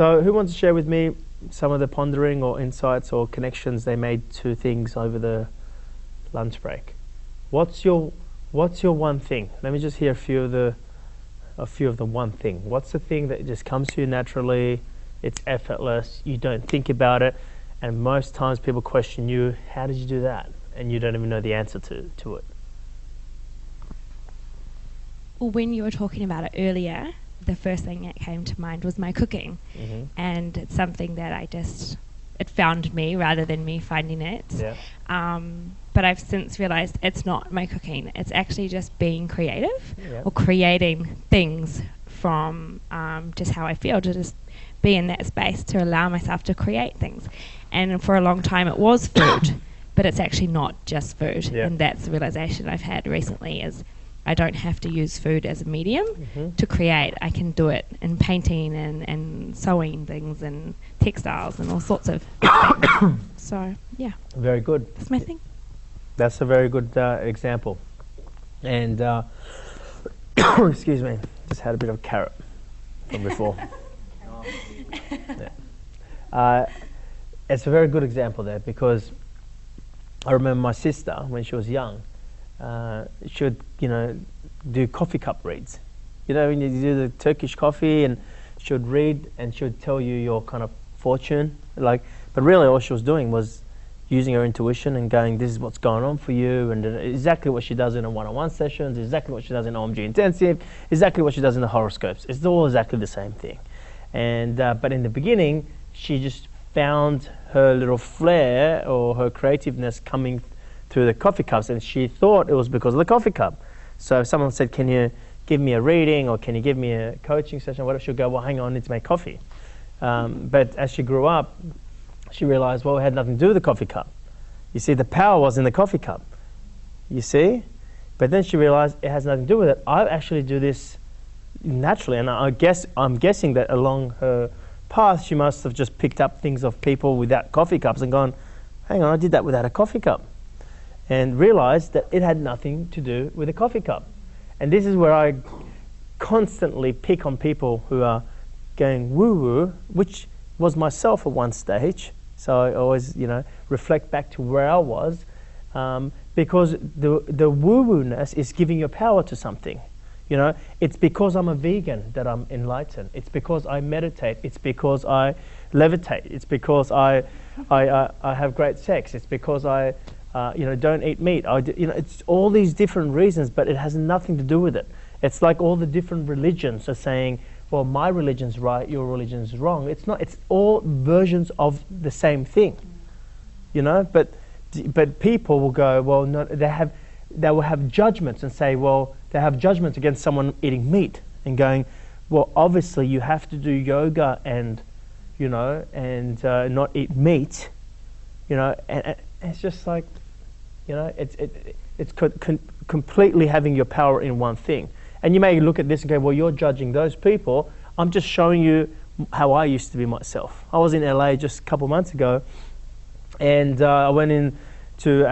So who wants to share with me some of the pondering or insights or connections they made to things over the lunch break? What's your one thing? Let me just hear a few of the one thing. What's the thing that just comes to you naturally? It's effortless. You don't think about it, and most times people question you. How did you do that? And you don't even know the answer to it. Well, when you were talking about it earlier, the first thing that came to mind was my cooking. Mm-hmm. And it's something that it found me rather than me finding it. Yeah. But I've since realised it's not my cooking. It's actually just being creative Yeah. or creating things from just how I feel, to just be in that space to allow myself to create things. And for a long time it was food, but it's actually not just food. Yeah. And that's the realisation I've had recently, is I don't have to use food as a medium to create. I can do it in painting and sewing things and textiles and all sorts of things. So, yeah. Very good. That's my thing. That's a very good example. And, excuse me, just had a bit of carrot from before. Yeah. It's a very good example there, because I remember my sister, when she was young, she would, do coffee cup reads. When you do the Turkish coffee, and she would read and she would tell you your kind of fortune. But really all she was doing was using her intuition and going, this is what's going on for you, and exactly what she does in a one-on-one sessions, exactly what she does in OMG Intensive, exactly what she does in the horoscopes. It's all exactly the same thing. And but in the beginning, she just found her little flair or her creativeness coming through the coffee cups, and she thought it was because of the coffee cup. So if someone said, can you give me a reading, or can you give me a coaching session, whatever, she'll go, well, hang on, I need to make coffee. But as she grew up, she realized, well, it had nothing to do with the coffee cup. You see, the power was in the coffee cup. You see? But then she realized it has nothing to do with it. I actually do this naturally, and I'm guessing that along her path, she must have just picked up things of people without coffee cups and gone, hang on, I did that without a coffee cup. And realized that it had nothing to do with a coffee cup. And this is where I constantly pick on people who are going woo-woo, which was myself at one stage. So I always, reflect back to where I was, because the woo-woo-ness is giving your power to something. It's because I'm a vegan that I'm enlightened. It's because I meditate. It's because I levitate. It's because I have great sex. It's because I don't eat meat. It's all these different reasons, but it has nothing to do with it. It's like all the different religions are saying, well, my religion's right, your religion's wrong. It's not. It's all versions of the same thing, But people will go, well, no, they will have judgments and say, well, they have judgments against someone eating meat, and going, well, obviously you have to do yoga and, not eat meat, and it's just like, it's completely having your power in one thing. And you may look at this and go, well, you're judging those people. I'm just showing you how I used to be myself. I was in LA just a couple months ago, and I went in to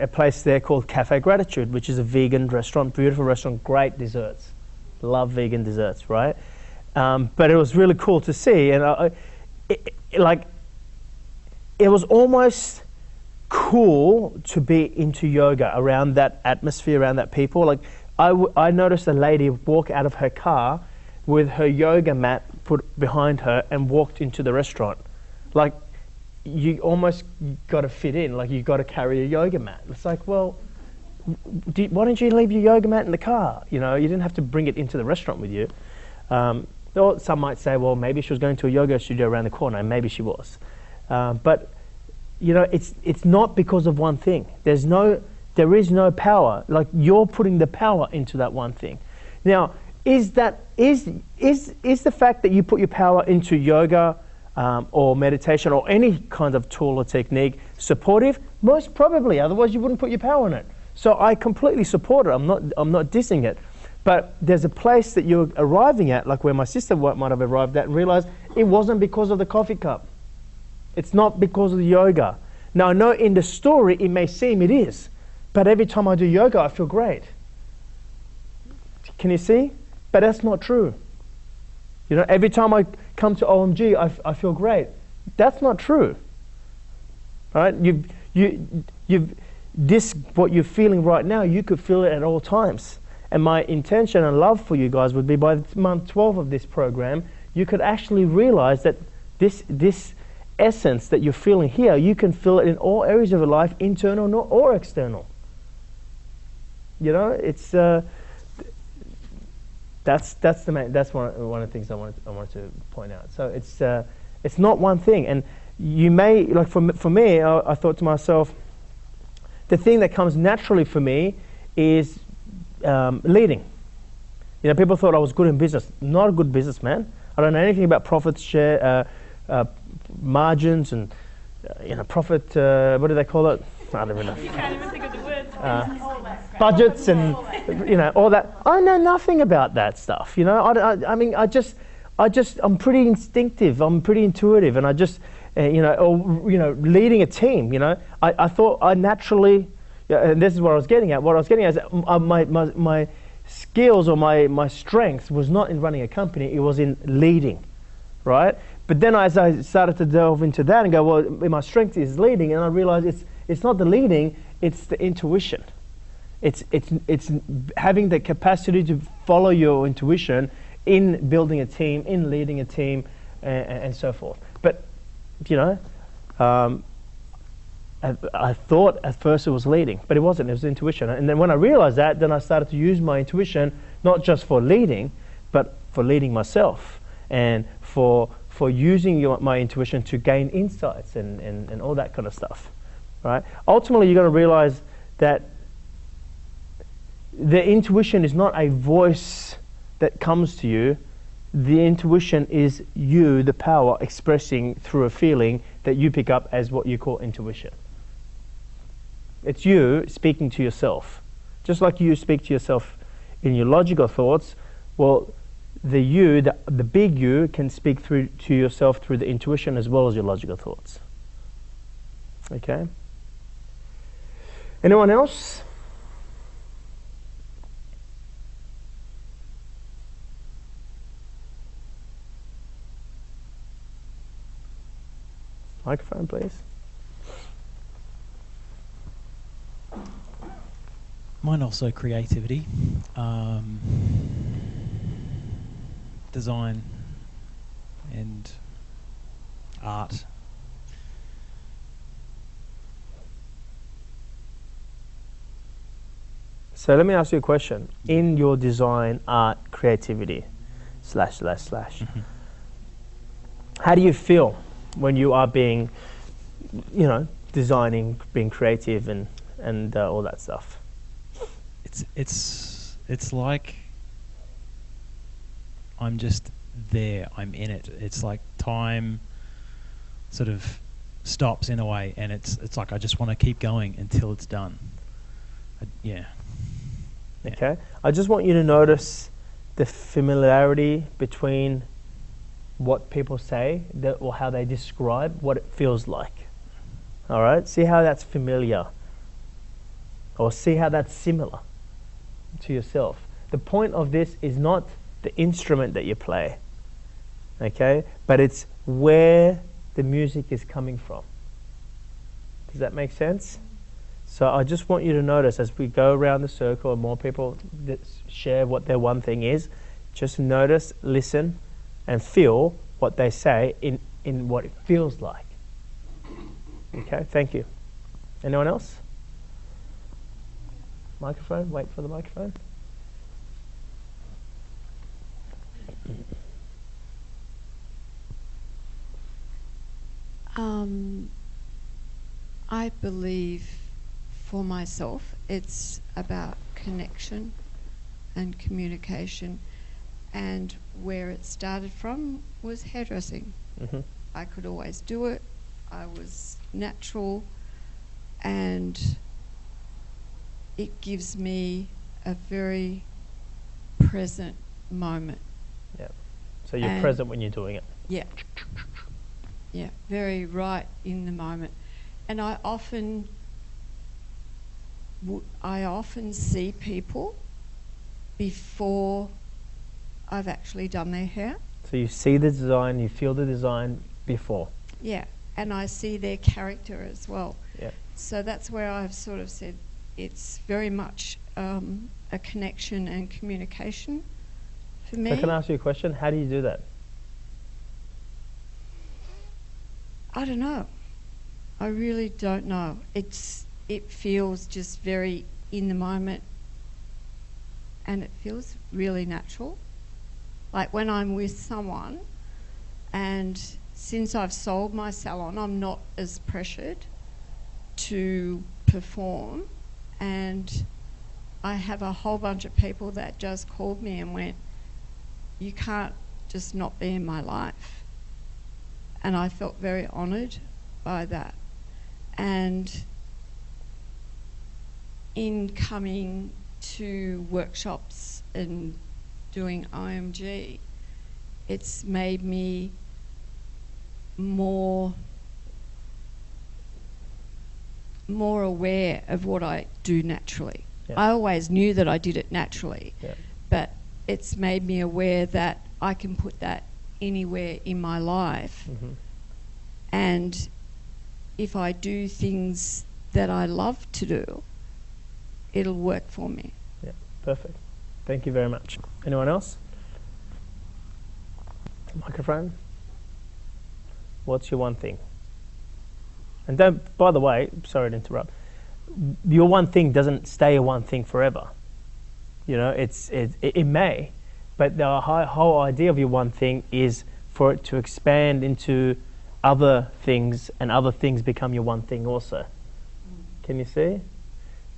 a place there called Cafe Gratitude, which is a vegan restaurant, beautiful restaurant, great desserts. Love vegan desserts, right? But it was really cool to see, and it was almost cool to be into yoga around that atmosphere, around that people. I noticed a lady walk out of her car with her yoga mat put behind her and walked into the restaurant. You almost got to fit in, you got to carry a yoga mat. It's like, well, why don't you leave your yoga mat in the car? You didn't have to bring it into the restaurant with you. Or some might say, well, maybe she was going to a yoga studio around the corner, and maybe she was. But it's not because of one thing. There is no power. You're putting the power into that one thing. Now, is the fact that you put your power into yoga or meditation or any kind of tool or technique supportive? Most probably, otherwise you wouldn't put your power in it. So I completely support it. I'm not dissing it. But there's a place that you're arriving at, like where my sister might have arrived at, and realized it wasn't because of the coffee cup. It's not because of the yoga. Now I know in the story it may seem it is, but every time I do yoga I feel great. Can you see? But that's not true. You know, every time I come to OMG, I feel great. That's not true. Right? What you're feeling right now, you could feel it at all times. And my intention and love for you guys would be by month 12 of this program, you could actually realize that this essence that you're feeling here, you can feel it in all areas of your life, internal or external. You know, it's that's one of the things I wanted to point out. So it's not one thing, and you may, like for me, I thought to myself, the thing that comes naturally for me is leading. You know, people thought I was good in business. Not a good businessman. I don't know anything about profit share, margins, and profit. What do they call it? I don't even know. You can't even think of the words. Budgets and all that. I know nothing about that stuff. You know, I'm pretty instinctive. I'm pretty intuitive, and I just leading a team. You know, I thought I naturally. Yeah, and this is what I was getting at. What I was getting at is that my skills or my strength was not in running a company. It was in leading, right? But then as I started to delve into that and go, well, my strength is leading, and I realized it's not the leading, it's the intuition. It's having the capacity to follow your intuition in building a team, in leading a team, and so forth. But I thought at first it was leading, but it wasn't. It was intuition. And then when I realized that, then I started to use my intuition not just for leading, but for leading myself, and for using my intuition to gain insights and all that kind of stuff, right? Ultimately, you're going to realize that the intuition is not a voice that comes to you. The intuition is you, the power, expressing through a feeling that you pick up as what you call intuition. It's you speaking to yourself. Just like you speak to yourself in your logical thoughts, well, the big you can speak to yourself through the intuition as well as your logical thoughts. Okay? Anyone else? Microphone, please. Mine also creativity, design, and art. So let me ask you a question. In your design, art, creativity, / Mm-hmm. how do you feel when you are being, designing, being creative, and all that stuff? It's like I'm just there. I'm in it. It's like time sort of stops in a way, and it's like I just want to keep going until it's done. Yeah. Okay. I just want you to notice the familiarity between what people say or how they describe what it feels like. All right? See how that's familiar, or see how that's similar to yourself. The point of this is not the instrument that you play, okay? But it's where the music is coming from. Does that make sense? So I just want you to notice as we go around the circle and more people that share what their one thing is, just notice, listen, and feel what they say in what it feels like. Okay, thank you. Anyone else? Microphone, wait for the microphone. I believe for myself it's about connection and communication, and where it started from was hairdressing. Mm-hmm. I could always do it. I was natural, and it gives me a very present moment. Yeah. So you're present when you're doing it. Yeah. Yeah, very right in the moment. And I often see people before I've actually done their hair. So So you see the design, you feel the design before. Yeah, and I see their character as well. Yeah. So that's where I've sort of said it's very much a connection and communication for me. So can I ask you a question? How do you do that? I don't know. I really don't know. It feels just very in the moment, and it feels really natural. Like when I'm with someone, and since I've sold my salon, I'm not as pressured to perform, and I have a whole bunch of people that just called me and went, "You can't just not be in my life." And I felt very honoured by that. And in coming to workshops and doing OMG, it's made me more aware of what I do naturally. Yeah. I always knew that I did it naturally, Yeah. but it's made me aware that I can put that anywhere in my life. Mm-hmm. And if I do things that I love to do, it'll work for me. Yeah, perfect. Thank you very much. Anyone else? Microphone? What's your one thing? And don't, by the way, sorry to interrupt, your one thing doesn't stay a one thing forever. You know, it may, but the whole idea of your one thing is for it to expand into other things, and other things become your one thing also. Can you see?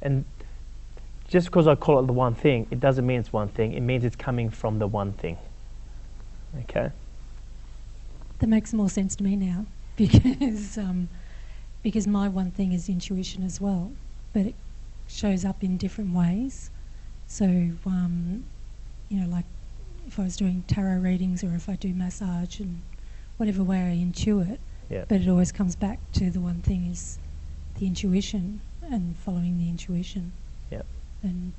And just because I call it the one thing, it doesn't mean it's one thing. It means it's coming from the one thing. Okay? That makes more sense to me now, because my one thing is intuition as well, but it shows up in different ways. So, you know, like if I was doing tarot readings or if I do massage and whatever way I intuit, Yeah. but it always comes back to the one thing is the intuition and following the intuition. Yeah. And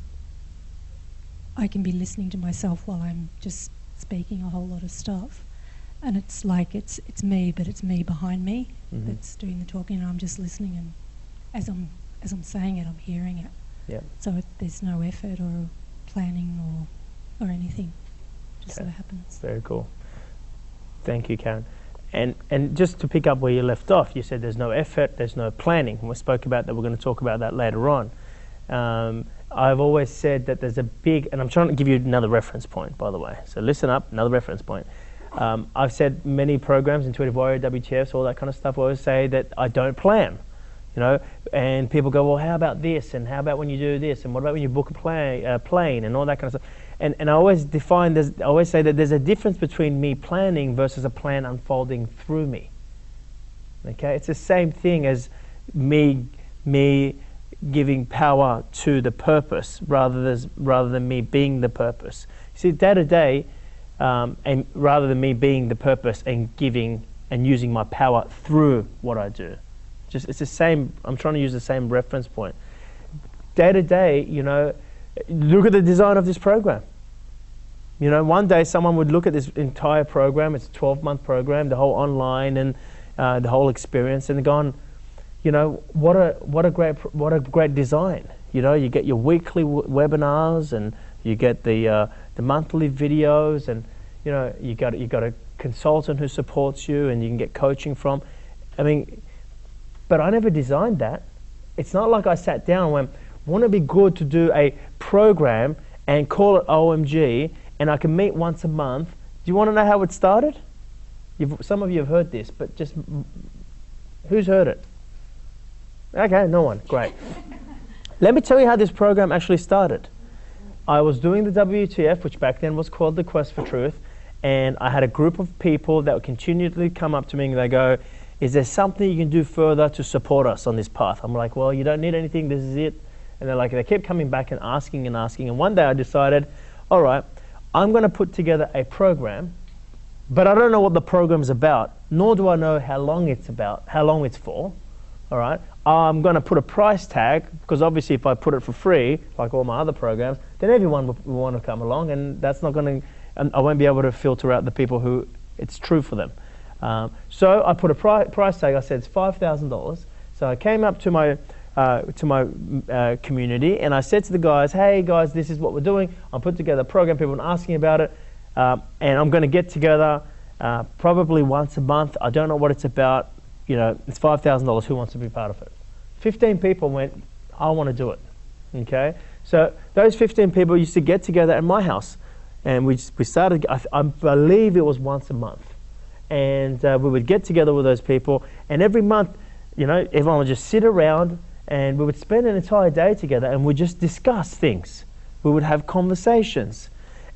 I can be listening to myself while I'm just speaking a whole lot of stuff, and it's like it's me, but it's me behind me Mm-hmm. that's doing the talking, and I'm just listening, and as I'm saying it, I'm hearing it. Yeah. So there's no effort or planning or anything. Just Okay. sort of happens. Very cool. Thank you, Karen. And just to pick up where you left off, you said there's no effort, there's no planning. We spoke about that. We're going to talk about that later on. I've always said that there's a big, and I'm trying to give you another reference point, by the way. So listen up, another reference point. I've said many programs, Intuitive Warrior, WTFs, all that kind of stuff. I always say that I don't plan, you know. And people go, well, how about this? And how about when you do this? And what about when you book a plane and all that kind of stuff? And I always I always say that there's a difference between me planning versus a plan unfolding through me. Okay, it's the same thing as me giving power to the purpose rather than me being the purpose. You see, day to day, and rather than me being the purpose and giving and using my power through what I do. It's the same. I'm trying to use the same reference point. Day to day, you know. Look at the design of this program. You know, one day someone would look at this entire program. It's a 12-month program, the whole online and the whole experience, and go on, you know, what a great design. You know, you get your weekly webinars, and you get the monthly videos, and you know, you got a consultant who supports you, and you can get coaching from. I mean, but I never designed that. It's not like I sat down and went, wouldn't it be good to do a program and call it OMG, and I can meet once a month? Do you want to know how it started? Some of you have heard this, but just who's heard it? Okay, no one. Great. Let me tell you how this program actually started. I was doing the WTF, which back then was called the Quest for Truth, and I had a group of people that would continually come up to me and they go, is there something you can do further to support us on this path? I'm like, well, you don't need anything, this is it. And they kept coming back and asking, and one day I decided, all right, I'm going to put together a program, but I don't know what the program's about, nor do I know how long it's for, all right? I'm going to put a price tag, because obviously if I put it for free, like all my other programs, then everyone will want to come along, and that's not going to, and I won't be able to filter out the people who it's true for them. So I put a price tag. I said it's $5,000. So I came up to my community, and I said to the guys, hey guys, this is what we're doing. I'll put together a program. People are asking about it, and I'm going to get together probably once a month. I don't know what it's about. It's $5,000. Who wants to be part of it? 15 people went, I want to do it. Okay, so those 15 people used to get together at my house, and we started. I believe it was once a month, and we would get together with those people, and every month, everyone would just sit around, and we would spend an entire day together, and we'd just discuss things. We would have conversations,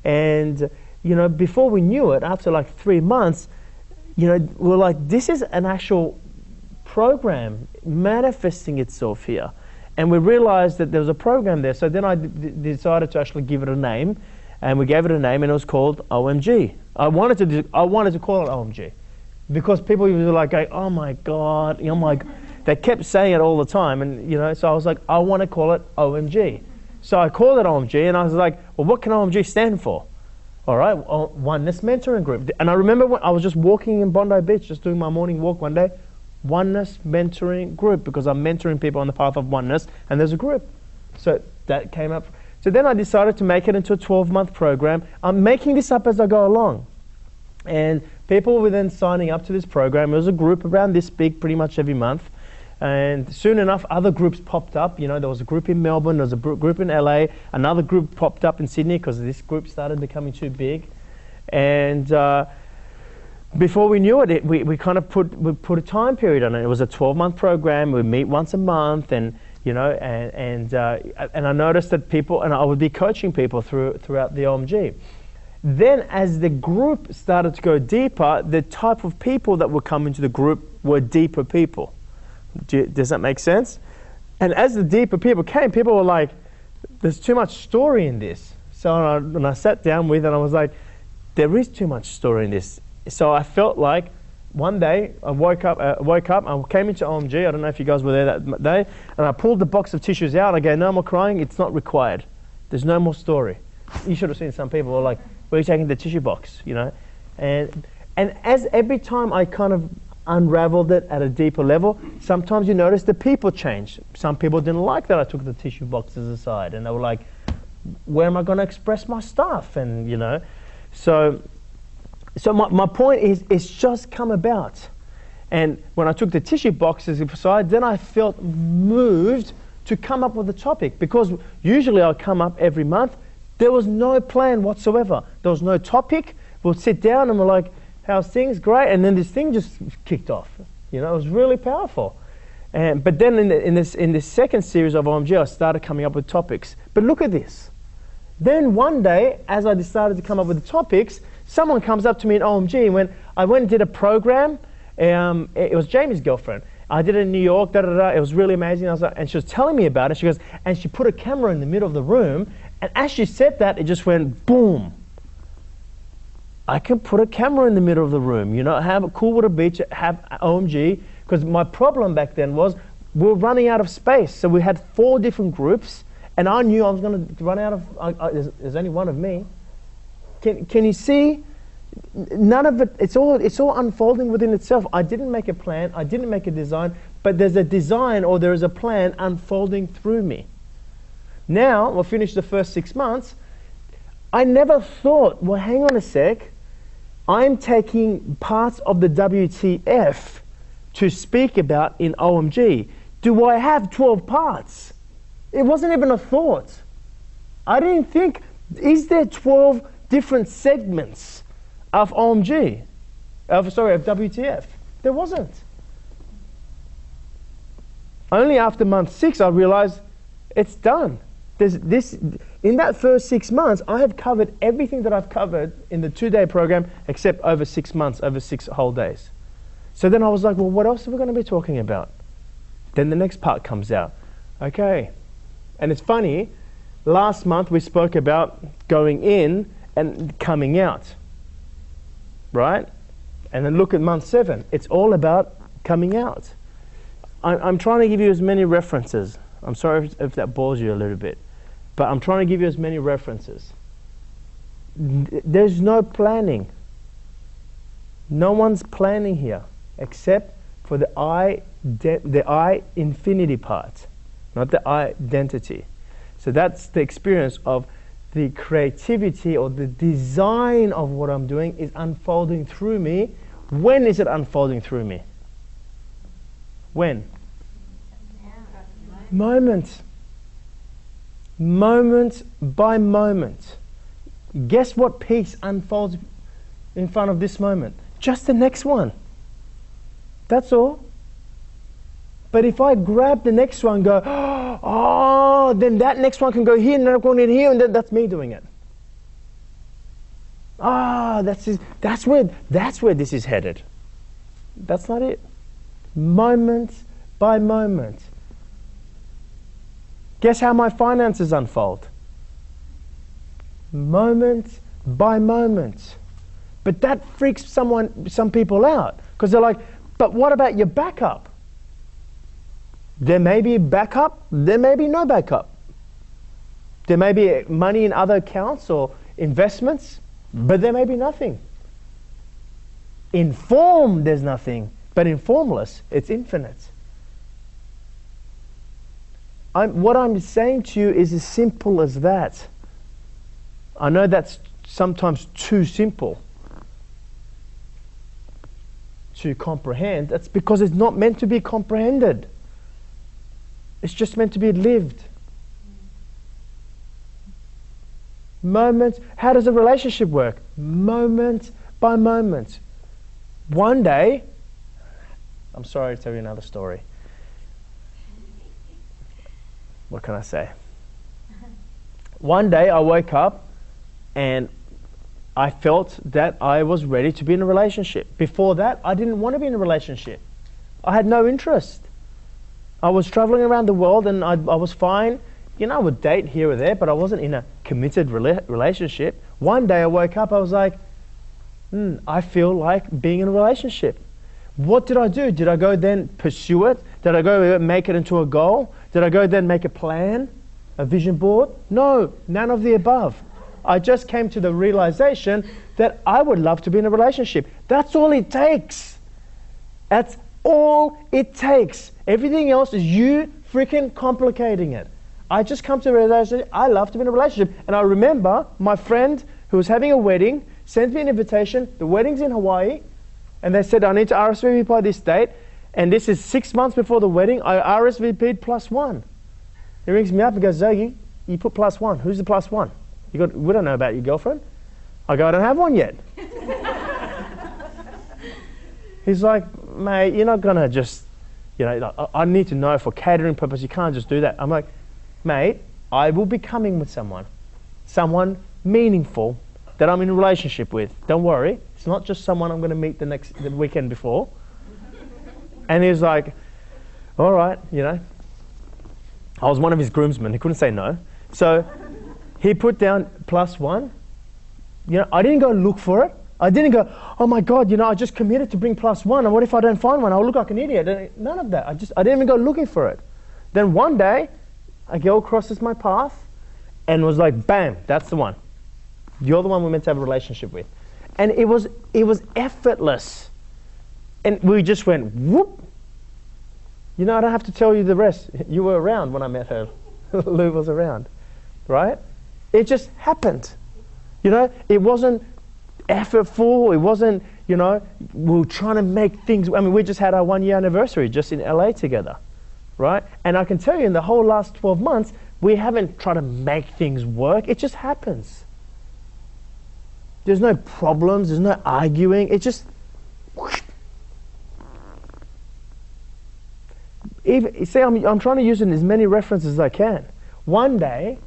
and before we knew it, after like 3 months, we were like, this is an actual program manifesting itself here. And we realized that there was a program there. So then I decided to actually give it a name, and we gave it a name, and it was called OMG. I wanted to call it OMG because people were like, oh my God, they kept saying it all the time, and so I was like, I want to call it OMG. So I called it OMG, and I was like, well, what can OMG stand for? All right, Oneness Mentoring Group. And I remember when I was just walking in Bondi Beach, just doing my morning walk one day, Oneness Mentoring Group, because I'm mentoring people on the path of oneness, and there's a group. So that came up. So then I decided to make it into a 12-month program. I'm making this up as I go along. And people were then signing up to this program. It was a group around this big pretty much every month. And soon enough, other groups popped up. There was a group in Melbourne, there was a group in LA, another group popped up in Sydney because this group started becoming too big. And before we knew it, we kind of put a time period on it. It was a 12-month program. We'd meet once a month, and and I noticed that people, and I would be coaching people throughout the OMG. Then, as the group started to go deeper, the type of people that would come into the group were deeper people. Does that make sense? And as the deeper people came, people were like, "There's too much story in this." So when I sat down with, and I was like, "There is too much story in this." So I felt like one day I woke up, I came into OMG, I don't know if you guys were there that day, and I pulled the box of tissues out. I go, no more crying, it's not required. There's no more story. You should have seen some people were like, where are you taking the tissue box, And as every time I kind of unraveled it at a deeper level, sometimes you notice the people change. Some people didn't like that I took the tissue boxes aside, and they were like, where am I going to express my stuff? And, So my point is, it's just come about. And when I took the tissue boxes aside, then I felt moved to come up with a topic, because usually I'll come up every month. There was no plan whatsoever. There was no topic. We'll sit down and we're like, how's things? Great. And then this thing just kicked off. It was really powerful. But then in this second series of OMG, I started coming up with topics. But look at this. Then one day, as I decided to come up with the topics, someone comes up to me in OMG and I went and did a program. It was Jamie's girlfriend. I did it in New York, It was really amazing. I was like, and she was telling me about it. She goes, and she put a camera in the middle of the room. And as she said that, it just went boom. I can put a camera in the middle of the room. Have a Coolwater Beach, have OMG. Because my problem back then was we were running out of space. So we had 4 different groups. And I knew I was going to run out of, there's only one of me. Can you see? None of it, it's all unfolding within itself. I didn't make a plan, I didn't make a design, but there's a design or there is a plan unfolding through me. Now, we'll finish the first 6 months. I never thought, well, hang on a sec, I'm taking parts of the WTF to speak about in OMG. Do I have 12 parts? It wasn't even a thought. I didn't think, is there 12 different segments of OMG? Of WTF? There wasn't. Only after month 6 I realized it's done. In that first 6 months, I have covered everything that I've covered in the 2-day program except over 6 months, over 6 whole days. So then I was like, well, what else are we going to be talking about? Then the next part comes out. Okay. And it's funny, last month we spoke about going in and coming out. Right? And then look at month 7. It's all about coming out. I'm trying to give you as many references. I'm sorry if that bores you a little bit. But I'm trying to give you as many references. There's no planning. No one's planning here except for the I infinity part, not the identity. So that's the experience of the creativity or the design of what I'm doing is unfolding through me. When is it unfolding through me? When? Moment. Moment by moment. Guess what piece unfolds in front of this moment? Just the next one. That's all. But if I grab the next one and go, oh, then that next one can go here and that one in here, and then that's me doing it. That's where this is headed. That's not it. Moment by moment. Guess how my finances unfold? Moment by moment. But that freaks some people out because they're like, but what about your backup? There may be backup, there may be no backup. There may be money in other accounts or investments, but there may be nothing. In form, there's nothing, but in formless, it's infinite. What I'm saying to you is as simple as that. I know that's sometimes too simple to comprehend. That's because it's not meant to be comprehended. It's just meant to be lived. Moment. How does a relationship work? Moment by moment. One day, I'm sorry to tell you another story. What can I say? One day I woke up and I felt that I was ready to be in a relationship. Before that, I didn't want to be in a relationship. I had no interest. I was traveling around the world and I was fine. You know, I would date here or there, but I wasn't in a committed relationship. One day I woke up, I was like, I feel like being in a relationship. What did I do? Did I go then pursue it? Did I go make it into a goal? Did I go then make a plan, a vision board? No, none of the above. I just came to the realization that I would love to be in a relationship. That's all it takes. That's all it takes. Everything else is you freaking complicating it. I just come to the realization I love to be in a relationship. And I remember my friend who was having a wedding sent me an invitation. The wedding's in Hawaii. And they said, I need to RSVP by this date. And this is 6 months before the wedding. I RSVP'd +1. He rings me up and goes, Zoghi, you put +1. Who's the +1? We don't know about your girlfriend. I go, I don't have one yet. He's like, mate, you're not going to just, I need to know for catering purpose. You can't just do that. I'm like, mate, I will be coming with someone meaningful that I'm in a relationship with. Don't worry. It's not just someone I'm going to meet the weekend before. And he was like, all right, I was one of his groomsmen. He couldn't say no. So he put down +1. I didn't go look for it. I didn't go, oh my God, I just committed to bring +1. And what if I don't find one? I'll look like an idiot. None of that. I didn't even go looking for it. Then one day, a girl crosses my path and was like, bam, that's the one. You're the one we're meant to have a relationship with. And it was effortless. And we just went, whoop. I don't have to tell you the rest. You were around when I met her. Lou was around, right? It just happened. It wasn't effortful. It wasn't, we were trying to make things. We just had our 1-year anniversary just in LA together, right? And I can tell you in the whole last 12 months, we haven't tried to make things work. It just happens. There's no problems. There's no arguing. It just, whoosh. I'm trying to use it in as many references as I can. One day,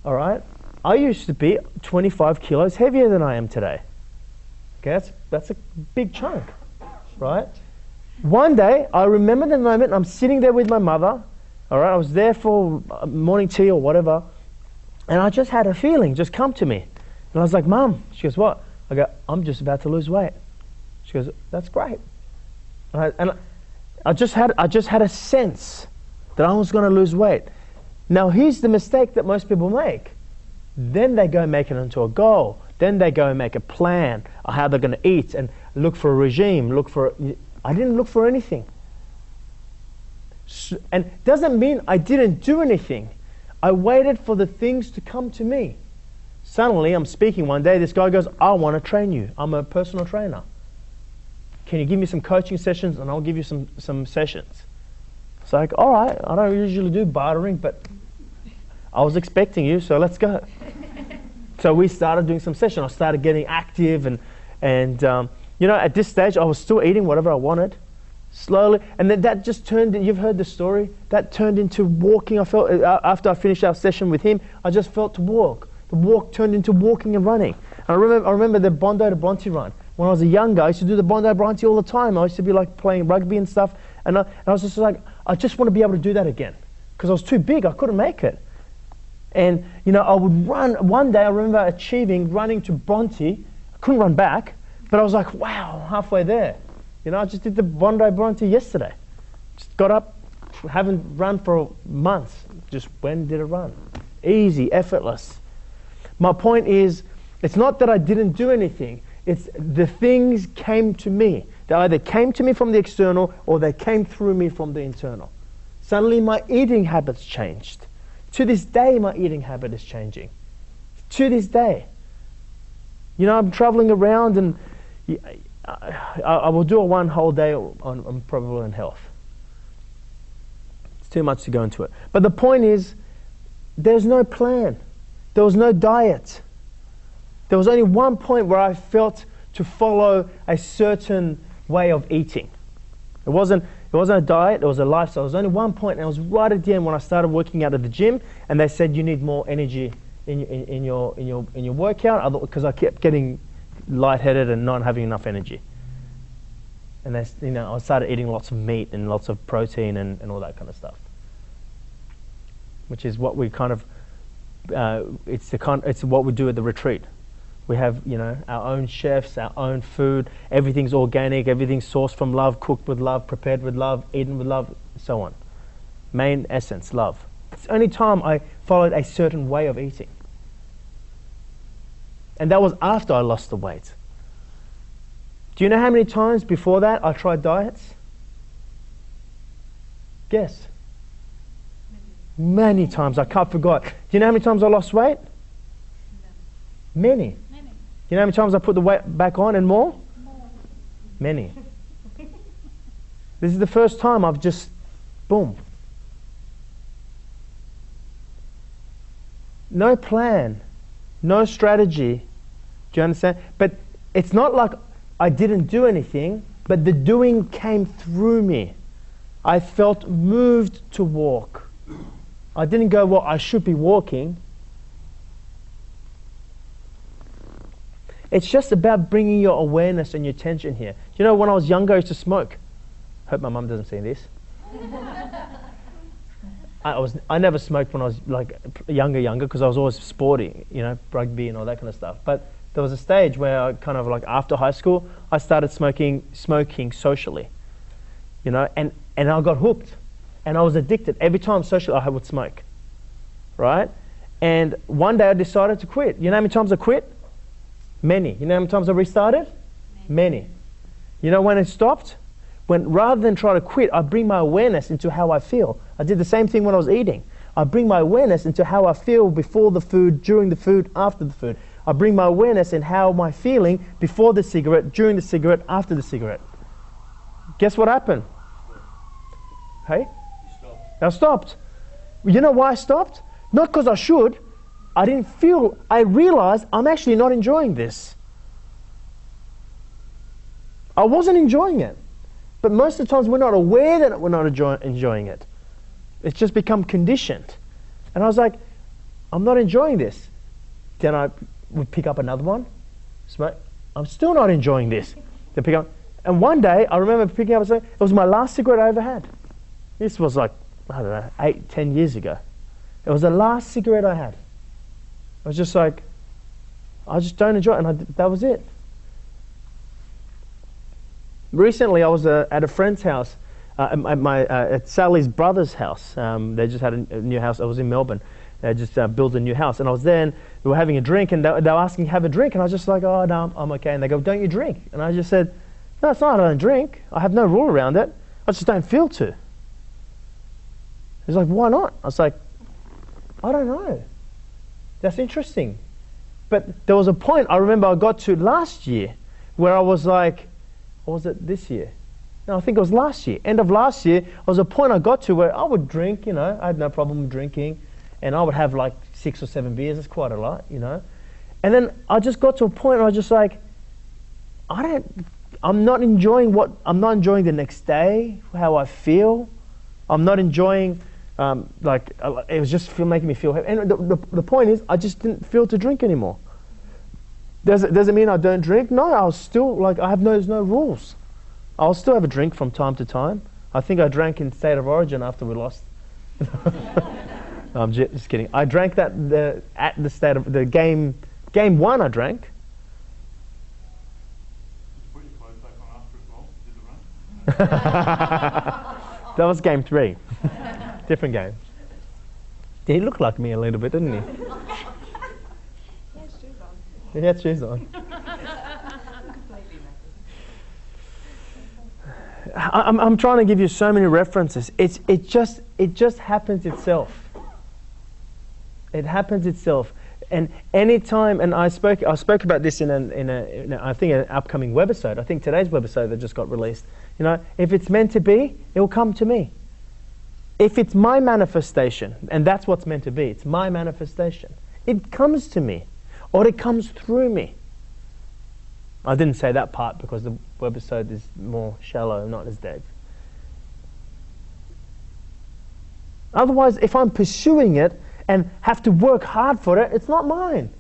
all right, I used to be 25 kilos heavier than I am today. Okay, that's a big chunk, right? One day, I remember the moment, I'm sitting there with my mother, all right, I was there for morning tea or whatever, and I just had a feeling just come to me. And I was like, Mum, she goes, what? I go, I'm just about to lose weight. She goes, that's great. And I just had a sense that I was going to lose weight. Now here's the mistake that most people make. Then they go make it into a goal. Then they go and make a plan of how they're going to eat and look for a regime, I didn't look for anything. And doesn't mean I didn't do anything. I waited for the things to come to me. Suddenly, I'm speaking one day, this guy goes, I want to train you. I'm a personal trainer. Can you give me some coaching sessions and I'll give you some sessions? It's like, all right, I don't usually do bartering, but I was expecting you, so let's go. So we started doing some sessions. I started getting active and at this stage, I was still eating whatever I wanted, slowly. And then that just turned, you've heard the story, that turned into walking. I felt, after I finished our session with him, I just felt to walk. The walk turned into walking and running. And I remember the Bondi to Bronte run. When I was a young guy, I used to do the Bondi to Bronte all the time. I used to be like playing rugby and stuff. And I was just like, I just want to be able to do that again. Because I was too big, I couldn't make it. And, I would run. One day I remember achieving running to Bronte. I couldn't run back, but I was like, wow, halfway there. I just did the Bondi Bronte yesterday. Just got up, haven't run for months. Just when did it run? Easy, effortless. My point is, it's not that I didn't do anything. It's the things came to me. They either came to me from the external or they came through me from the internal. Suddenly my eating habits changed. To this day, my eating habit is changing. To this day. I'm traveling around and I will do a one whole day on probable and health. It's too much to go into it. But the point is, there's no plan. There was no diet. There was only one point where I felt to follow a certain way of eating. It wasn't a diet, it was a lifestyle. There was only one point, and it was right at the end when I started working out at the gym, and they said you need more energy in your workout, because I kept getting lightheaded and not having enough energy. And I started eating lots of meat and lots of protein and all that kind of stuff, which is what we kind of it's what we do at the retreat. We have our own chefs, our own food. Everything's organic. Everything's sourced from love, cooked with love, prepared with love, eaten with love, so on. Main essence, love. It's the only time I followed a certain way of eating. And that was after I lost the weight. Do you know how many times before that I tried diets? Guess. Many times. I can't forget. Do you know how many times I lost weight? Many. Do you know how many times I put the weight back on and more? Many. This is the first time I've just, boom. No plan, no strategy. Do you understand? But it's not like I didn't do anything, but the doing came through me. I felt moved to walk. I didn't go, well, I should be walking. It's just about bringing your awareness and your attention here. Do you know, when I was younger, I used to smoke. Hope my mum doesn't see this. I never smoked when I was like younger, because I was always sporty, rugby and all that kind of stuff. But there was a stage where I kind of like after high school, I started smoking socially, and I got hooked. And I was addicted. Every time socially I would smoke, right? And one day I decided to quit. You know how many times I quit? Many. You know how many times I restarted? Many. You know when it stopped? When rather than try to quit, I bring my awareness into how I feel. I did the same thing when I was eating. I bring my awareness into how I feel before the food, during the food, after the food. I bring my awareness in how am I feeling before the cigarette, during the cigarette, after the cigarette. Guess what happened? Hey? I stopped. You know why I stopped? Not because I should. I realized I'm actually not enjoying this. I wasn't enjoying it. But most of the times we're not aware that we're not enjoying it. It's just become conditioned. And I was like, I'm not enjoying this. Then I would pick up another one, smoke. I'm still not enjoying this. Then pick up. And one day, I remember picking up a cigarette. It was my last cigarette I ever had. This was like, I don't know, 8-10 years ago. It was the last cigarette I had. I was just like, I just don't enjoy it, and that was it. Recently, I was at a friend's house, at Sally's brother's house. They just had a new house. I was in Melbourne, They just built a new house, and I was there, and we were having a drink, and they were asking to have a drink, and I was just like, oh no, I'm okay. And they go, don't you drink? And I just said, no, it's not I don't drink. I have no rule around it. I just don't feel to. He's like, why not? I was like, I don't know. That's interesting. But there was a point I remember I got to last year where I was like, or was it this year? No, I think it was last year. End of last year, there was a point I got to where I would drink, I had no problem with drinking, and I would have like 6 or 7 beers. It's quite a lot, And then I just got to a point where I was just like, I'm not enjoying the next day, how I feel. I'm not enjoying, it was just making me feel happy. And the point is, I just didn't feel to drink anymore. Does it mean I don't drink? No, I'll still, there's no rules. I'll still have a drink from time to time. I think I drank in State of Origin after we lost. No, I'm just kidding. I drank that at the State of the game 1. I drank. Put your clothes back on after as well. Did the run? That was game 3. Different game. He looked like me a little bit, didn't he? He had shoes on. I'm trying to give you so many references. It just happens itself. It happens itself. And anytime, and I spoke about this in I think an upcoming webisode. I think today's webisode that just got released. If it's meant to be, it will come to me. If it's my manifestation, and that's what's meant to be, it's my manifestation. It comes to me, or it comes through me. I didn't say that part because the webisode is more shallow, not as deep. Otherwise, if I'm pursuing it and have to work hard for it, it's not mine.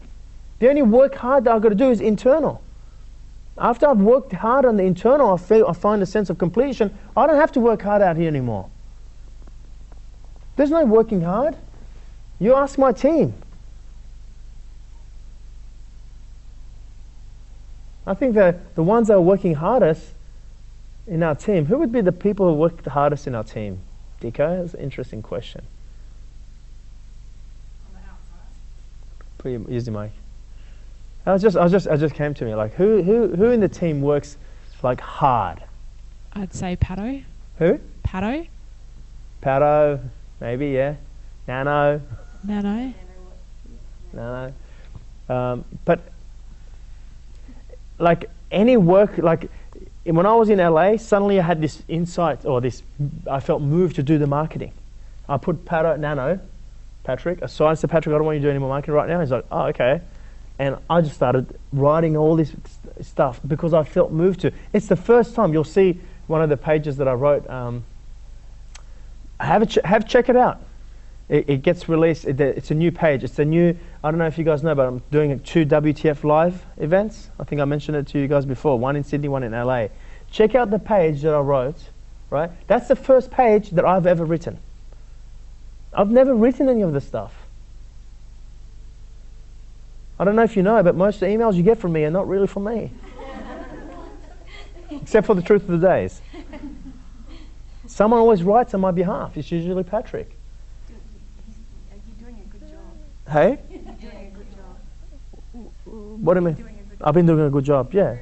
The only work hard that I've got to do is internal. After I've worked hard on the internal, I find a sense of completion. I don't have to work hard out here anymore. There's no working hard. You ask my team. I think the ones that are working hardest in our team, who would be the people who work the hardest in our team? Dico, that's an interesting question. Use the mic. I just came to me like who in the team works like hard? I'd say Pato. Who? Pato. Pato, maybe, yeah. Nano. But like any work, like when I was in LA, suddenly I had this insight I felt moved to do the marketing. I put Patrick aside. I said, Patrick, I don't want you to do any more marketing right now. He's like, oh, okay. And I just started writing all this stuff because I felt moved to. It's the first time. You'll see one of the pages that I wrote. Check it out. It gets released. It's a new page. It's a new. I don't know if you guys know, but I'm doing 2 WTF live events. I think I mentioned it to you guys before. One in Sydney, one in LA. Check out the page that I wrote. Right. That's the first page that I've ever written. I've never written any of this stuff. I don't know if you know, but most of the emails you get from me are not really from me. Except for the truth of the days. Someone always writes on my behalf. It's usually Patrick. You're doing a good job. Hey? You're doing a good job. What do you mean? I've been doing a good job, yeah.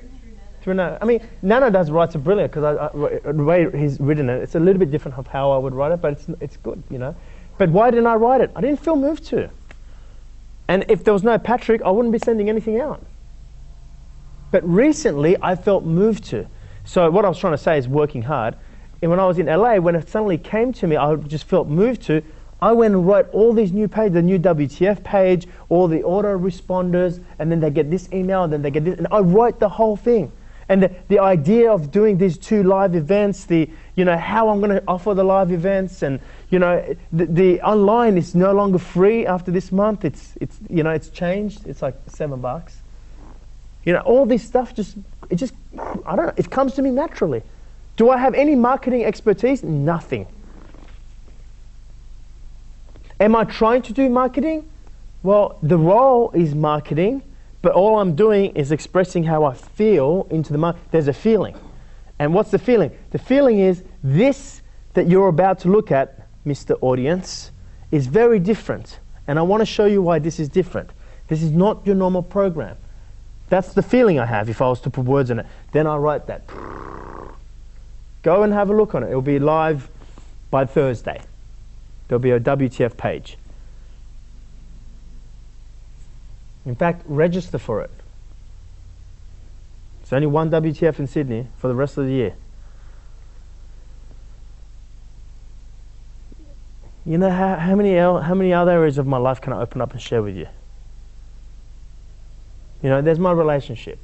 Through Nano. I mean, Nano writes it brilliant because the way he's written it, it's a little bit different of how I would write it, but it's good, But why didn't I write it? I didn't feel moved to. And if there was no Patrick, I wouldn't be sending anything out. But recently, I felt moved to. So what I was trying to say is working hard. And when I was in LA, when it suddenly came to me, I just felt moved to. I went and wrote all these new pages, the new WTF page, all the autoresponders, and then they get this email, and then they get this. And I wrote the whole thing. And the idea of doing these 2 live events, how I'm going to offer the live events, and the online is no longer free after this month. It's changed. It's like $7. All this stuff I don't know. It comes to me naturally. Do I have any marketing expertise? Nothing. Am I trying to do marketing? Well, the role is marketing. But all I'm doing is expressing how I feel into the market. There's a feeling. And what's the feeling? The feeling is this that you're about to look at, Mr. Audience, is very different. And I want to show you why this is different. This is not your normal program. That's the feeling I have if I was to put words in it. Then I write that. Go and have a look on it. It'll be live by Thursday. There'll be a WTF page. In fact, register for it. There's only one WTF in Sydney for the rest of the year. You know how many other areas of my life can I open up and share with you? You know, there's my relationship.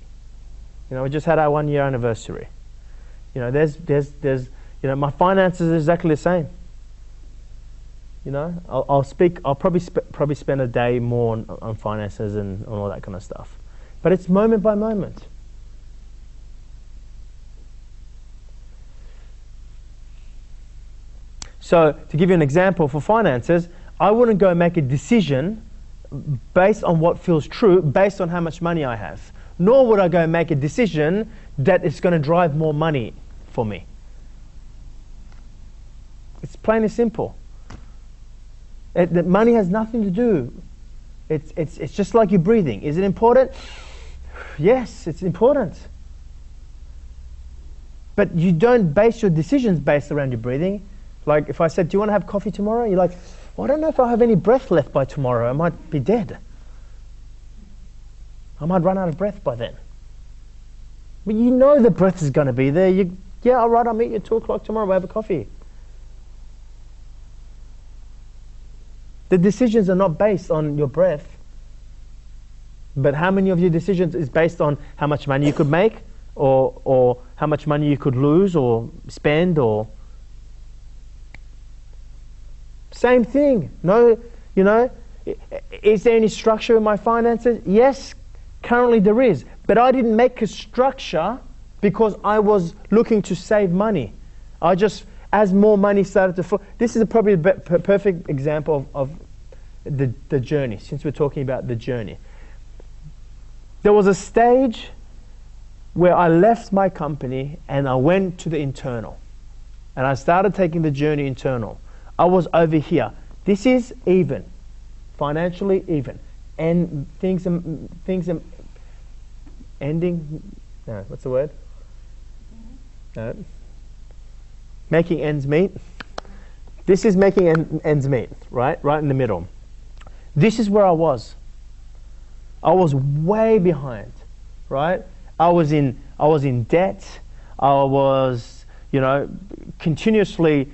You know, we just had our 1 year anniversary. You know, there's you know, my finances are exactly the same. You know, I'll probably spend a day more on finances and on all that kind of stuff. But it's moment by moment. So, to give you an example for finances, I wouldn't go and make a decision based on what feels true, based on how much money I have. Nor would I go and make a decision that it's going to drive more money for me. It's plain and simple. That money has nothing to do. It's just like your breathing. Is it important? Yes, it's important. But you don't base your decisions based around your breathing. Like if I said, do you want to have coffee tomorrow? You're like, well, I don't know if I have any breath left by tomorrow. I might be dead. I might run out of breath by then. But you know the breath is going to be there. Yeah, all right, I'll meet you at 2 o'clock tomorrow. We'll have a coffee. The decisions are not based on your breath. But how many of your decisions is based on how much money you could make or how much money you could lose or spend or... Same thing. No, you know, is there any structure in my finances? Yes, currently there is. But I didn't make a structure because I was looking to save money. I just, as more money started to flow, this is probably a perfect example of the journey, since we're talking about the journey. There was a stage where I left my company and I went to the internal. And I started taking the journey internal. I was over here. This is even, financially even, and things are ending. No, what's the word? No. Making ends meet. This is making ends meet, right? Right in the middle. This is where I was. I was way behind, right? I was in debt. I was, you know, continuously.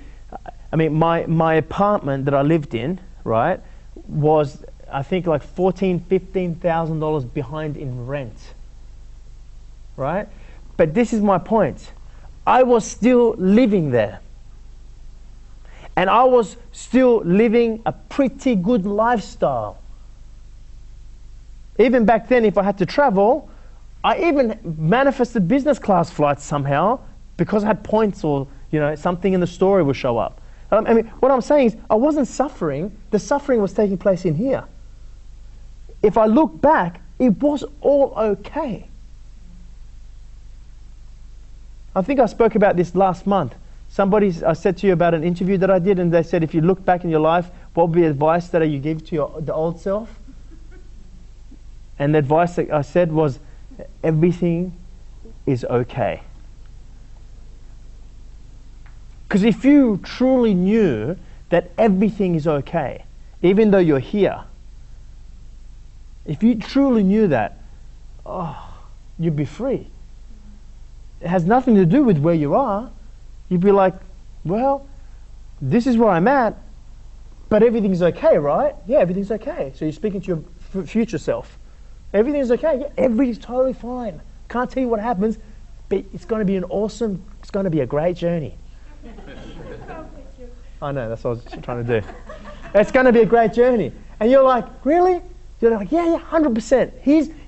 I mean, my apartment that I lived in, right, was I think like $14,000-15,000 behind in rent, right? But this is my point. I was still living there, and I was still living a pretty good lifestyle. Even back then, if I had to travel, I even manifested business class flights somehow because I had points or, you know, something in the story would show up. I mean, what I'm saying is I wasn't suffering. The suffering was taking place in here. If I look back, it was all okay. I think I spoke about this last month. I said to you about an interview that I did, and they said, if you look back in your life, what would be advice that you give to the old self? And the advice that I said was, everything is okay. Because if you truly knew that everything is okay, even though you're here, if you truly knew that, you'd be free. It has nothing to do with where you are. You'd be like, well, this is where I'm at, but everything's okay, right? Yeah, everything's okay. So you're speaking to your future self. Everything's okay. Yeah, everything's totally fine. Can't tell you what happens, but it's going to be it's going to be a great journey. I know, that's what I was trying to do. It's going to be a great journey. And you're like, really? You're like, yeah, 100%.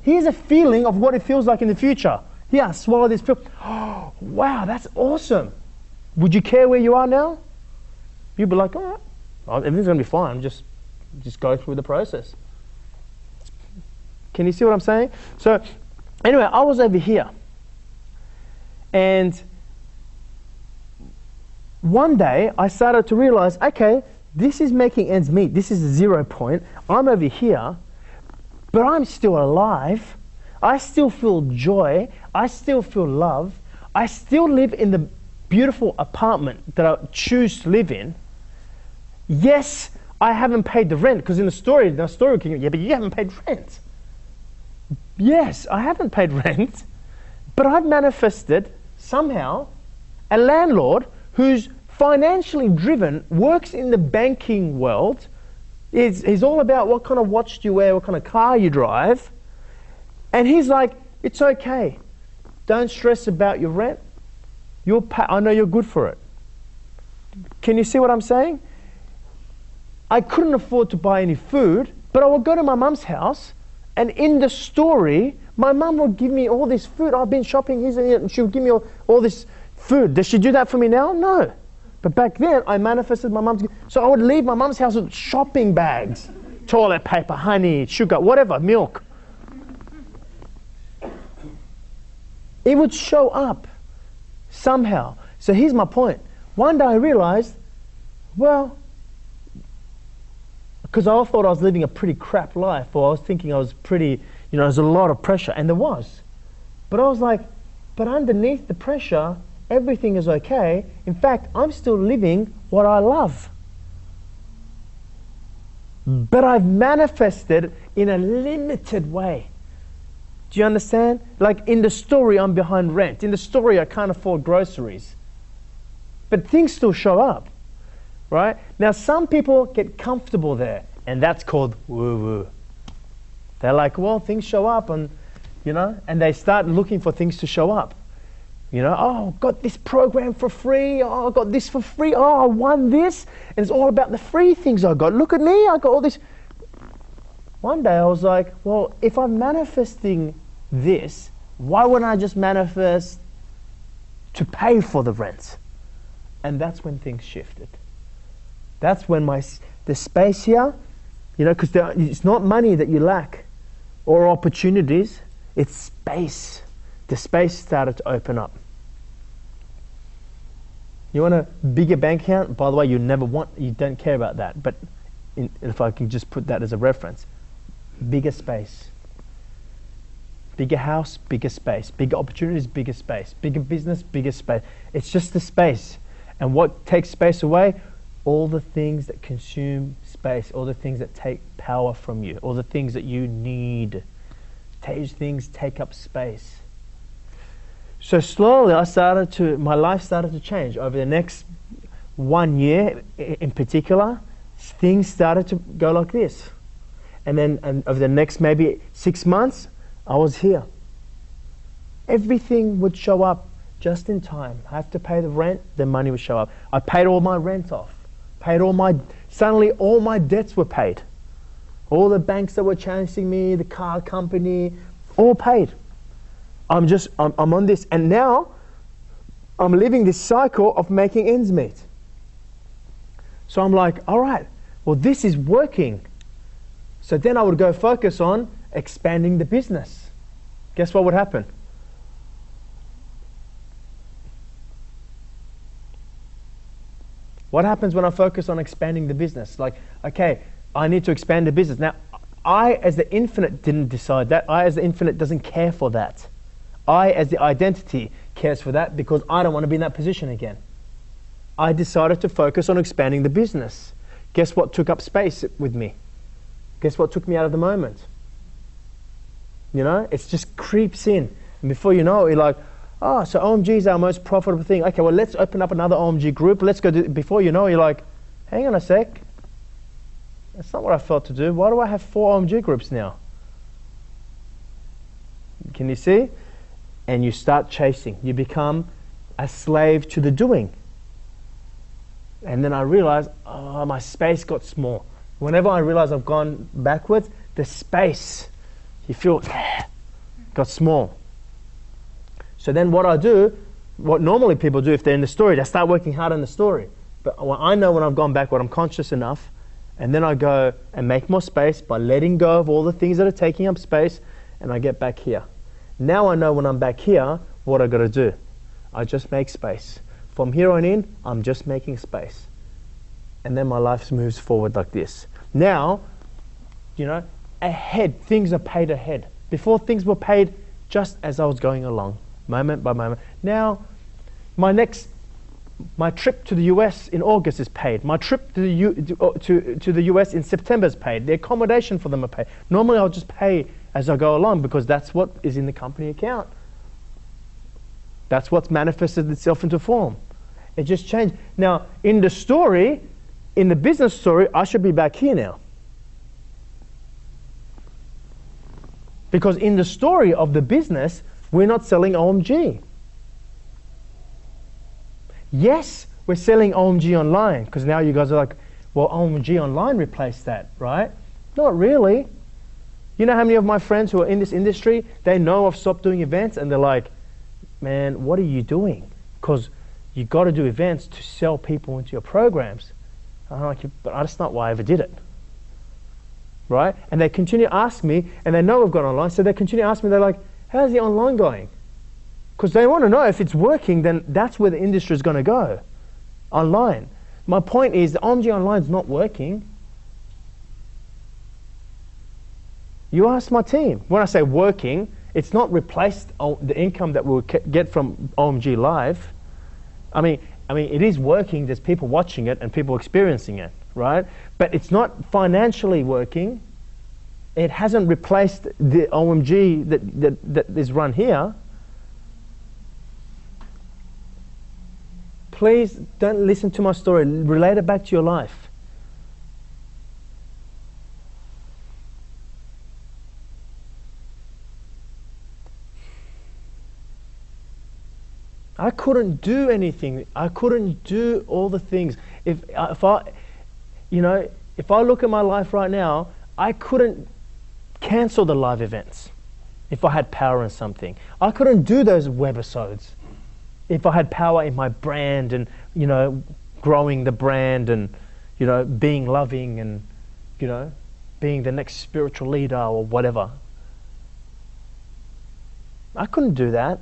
Here's a feeling of what it feels like in the future. Yeah, swallow this pill. Oh, wow, that's awesome. Would you care where you are now? You'd be like, all right, everything's going to be fine. Just go through the process. Can you see what I'm saying? So, anyway, I was over here. And one day, I started to realize, okay, this is making ends meet. This is the 0 point. I'm over here, but I'm still alive. I still feel joy. I still feel love. I still live in the beautiful apartment that I choose to live in. Yes, I haven't paid the rent, because in the story can yeah, but you haven't paid rent. Yes, I haven't paid rent, but I've manifested somehow a landlord who's financially driven, works in the banking world, he's all about what kind of watch do you wear, what kind of car you drive, and he's like, it's okay, don't stress about your rent, I know you're good for it. Can you see what I'm saying? I couldn't afford to buy any food, but I would go to my mum's house, and in the story, my mum would give me all this food. I've been shopping here and she would give me all this food. Does she do that for me now? No. But back then, I manifested my mum's. So I would leave my mum's house with shopping bags, toilet paper, honey, sugar, whatever, milk. It would show up somehow. So here's my point. One day I realized, well, because I thought I was living a pretty crap life, or I was thinking I was pretty, there's a lot of pressure, and there was. But I was like, but underneath the pressure, everything is okay. In fact, I'm still living what I love. But I've manifested in a limited way. Do you understand? Like in the story, I'm behind rent. In the story, I can't afford groceries. But things still show up. Right? Now, some people get comfortable there, and that's called woo-woo. They're like, well, things show up, and and they start looking for things to show up. Oh, got this program for free. Oh, I got this for free. Oh, I won this, and it's all about the free things I got. Look at me, I got all this. One day I was like, well, if I'm manifesting this, why wouldn't I just manifest to pay for the rent? And that's when things shifted. That's when the space here, because it's not money that you lack or opportunities, it's space. The space started to open up. You want a bigger bank account? By the way, you don't care about that, but if I can just put that as a reference, bigger space. Bigger house, bigger space. Bigger opportunities, bigger space. Bigger business, bigger space. It's just the space. And what takes space away? All the things that consume space, all the things that take power from you, all the things that you need. Those things take up space. So slowly my life started to change. Over the next 1 year in particular, things started to go like this. And over the next maybe 6 months, I was here. Everything would show up just in time. I have to pay the rent, the money would show up. I paid all my rent off. Suddenly all my debts were paid. All the banks that were chasing me, the car company, all paid. I'm on this, and now I'm living this cycle of making ends meet. So I'm like, all right, well, this is working. So then I would go focus on expanding the business. Guess what would happen? What happens when I focus on expanding the business? Like, okay, I need to expand the business. Now, I as the infinite didn't decide that. I as the infinite doesn't care for that. I as the identity cares for that because I don't want to be in that position again. I decided to focus on expanding the business. Guess what took up space with me? Guess what took me out of the moment? It just creeps in. And before you know it, you're like, oh, so OMG is our most profitable thing. Okay, well, let's open up another OMG group. Let's go do it. Before you know it, you're like, hang on a sec. That's not what I felt to do. Why do I have 4 OMG groups now? Can you see? And you start chasing. You become a slave to the doing. And then I realized, oh, my space got small. Whenever I realize I've gone backwards, the space, you feel, got small. So then what I do, what normally people do if they're in the story, they start working hard on the story. But I know when I've gone backward, I'm conscious enough, and then I go and make more space by letting go of all the things that are taking up space, and I get back here. Now I know when I'm back here, what I got to do. I just make space. From here on in, I'm just making space. And then my life moves forward like this. Now, you know, ahead, things are paid ahead. Before, things were paid just as I was going along, moment by moment. Now, my trip to the US in August is paid. My trip to the US in September is paid. The accommodation for them are paid. Normally, I'll just pay as I go along because that's what is in the company account. That's what's manifested itself into form. It just changed. Now, in the story, in the business story, I should be back here now. Because in the story of the business, we're not selling OMG. Yes, we're selling OMG online, because now you guys are like, well, OMG online replaced that, right? Not really. You know how many of my friends who are in this industry, they know I've stopped doing events, and they're like, man, what are you doing? Because you got to do events to sell people into your programs. I'm like, but that's not why I ever did it. Right? And they continue to ask me, and they know I've gone online, so they continue to ask me, they're like, how's the online going? Because they want to know if it's working, then that's where the industry is going to go, online. My point is, the OMG Online is not working. You ask my team. When I say working, it's not replaced the income that we'll get from OMG Live. I mean, it is working. There's people watching it and people experiencing it, right? But it's not financially working. It hasn't replaced the OMG that is run here. Please don't listen to my story. Relate it back to your life. I couldn't do anything. I couldn't do all the things. If I look at my life right now, I couldn't cancel the live events if I had power in something. I couldn't do those webisodes if I had power in my brand and, you know, growing the brand and, you know, being loving and, you know, being the next spiritual leader or whatever. I couldn't do that.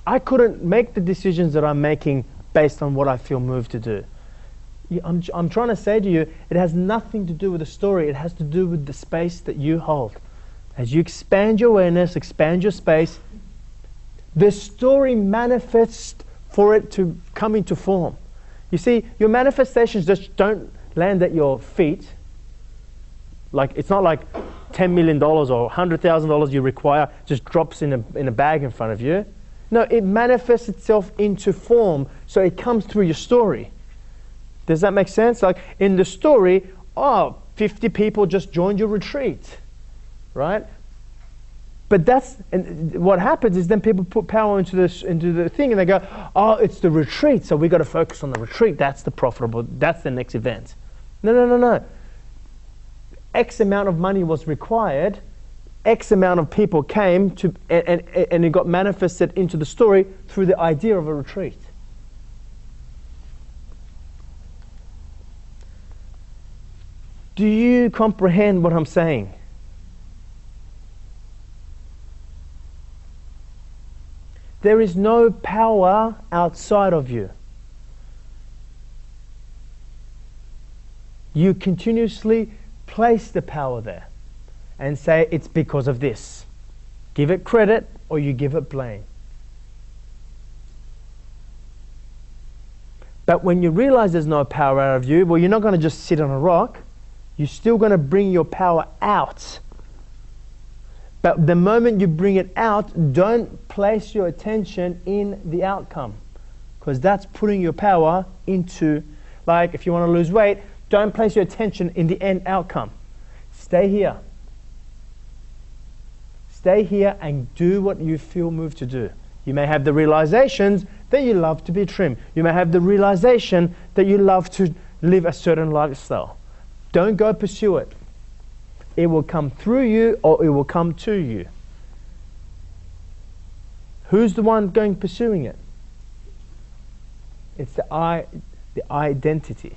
I couldn't make the decisions that I'm making based on what I feel moved to do. I'm trying to say to you, it has nothing to do with the story. It has to do with the space that you hold. As you expand your awareness, expand your space, the story manifests for it to come into form. You see, your manifestations just don't land at your feet. Like, it's not like $10 million or $100,000 you require just drops in a bag in front of you. No, it manifests itself into form, so it comes through your story. Does that make sense? Like, in the story, 50 people just joined your retreat, right? But what happens is then people put power into the thing, and they go, oh, it's the retreat, so we got to focus on the retreat. That's the next event. No. X amount of money was required. X amount of people came to, and it got manifested into the story through the idea of a retreat. Do you comprehend what I'm saying? There is no power outside of you. You continuously place the power there and say it's because of this. Give it credit or you give it blame. But when you realize there's no power out of you, well, you're not going to just sit on a rock. You're still going to bring your power out. But the moment you bring it out, don't place your attention in the outcome, because that's putting your power into, like, if you want to lose weight, don't place your attention in the end outcome. Stay here. Stay here and do what you feel moved to do. You may have the realizations that you love to be trim. You may have the realization that you love to live a certain lifestyle. Don't go pursue it. It will come through you or it will come to you. Who's the one going pursuing it? It's the identity.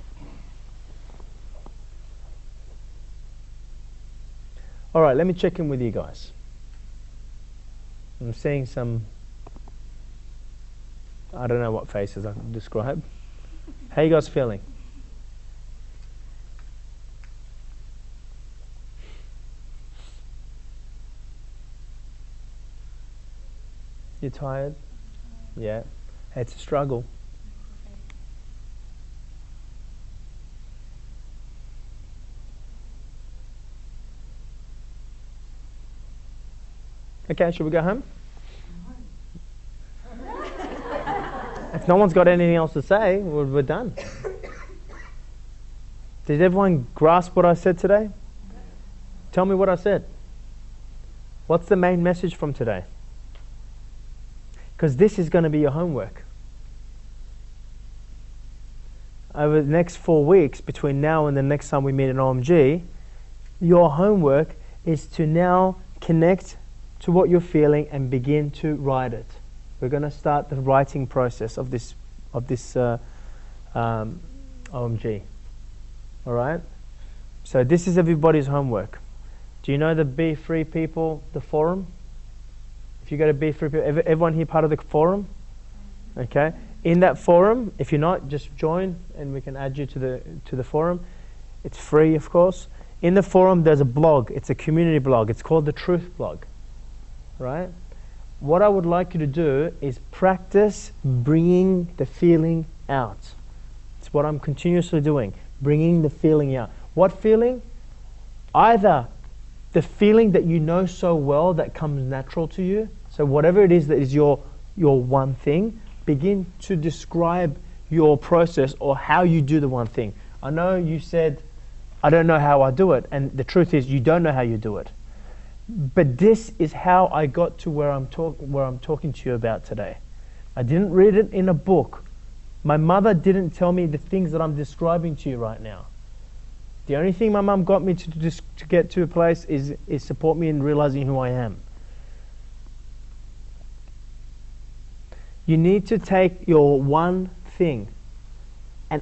All right, let me check in with you guys. I'm seeing some... I don't know what faces I can describe. How you guys feeling? You tired? Yeah. It's a struggle. Okay, should we go home? If no one's got anything else to say, we're done. Did everyone grasp what I said today? Tell me what I said. What's the main message from today? Because this is going to be your homework. Over the next 4 weeks, between now and the next time we meet in OMG, your homework is to now connect to what you're feeling and begin to write it. We're going to start the writing process of this OMG. All right? So this is everybody's homework. Do you know the Be Free people, the forum? If you go to Be Free people, everyone here part of the forum? Okay. In that forum, if you're not, just join and we can add you to the forum. It's free, of course. In the forum, there's a blog. It's a community blog. It's called the Truth Blog. Right? What I would like you to do is practice bringing the feeling out. It's what I'm continuously doing, bringing the feeling out. What feeling? Either the feeling that you know so well that comes natural to you. So whatever it is that is your one thing, begin to describe your process or how you do the one thing. I know you said, I don't know how I do it, and the truth is you don't know how you do it. But this is how I got to where I'm talking to you about today. I didn't read it in a book. My mother didn't tell me the things that I'm describing to you right now. The only thing my mum got me to get to a place is support me in realizing who I am. You need to take your one thing and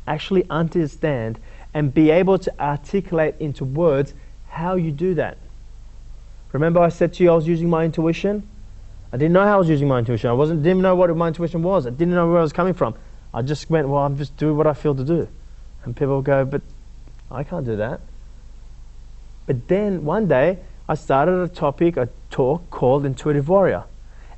actually understand, and be able to articulate into words how you do that. Remember I said to you I was using my intuition? I didn't know how I was using my intuition. Didn't even know what my intuition was. I didn't know where I was coming from. I just went, well, I'm just doing what I feel to do. And people go, but I can't do that. But then one day I started a talk called Intuitive Warrior.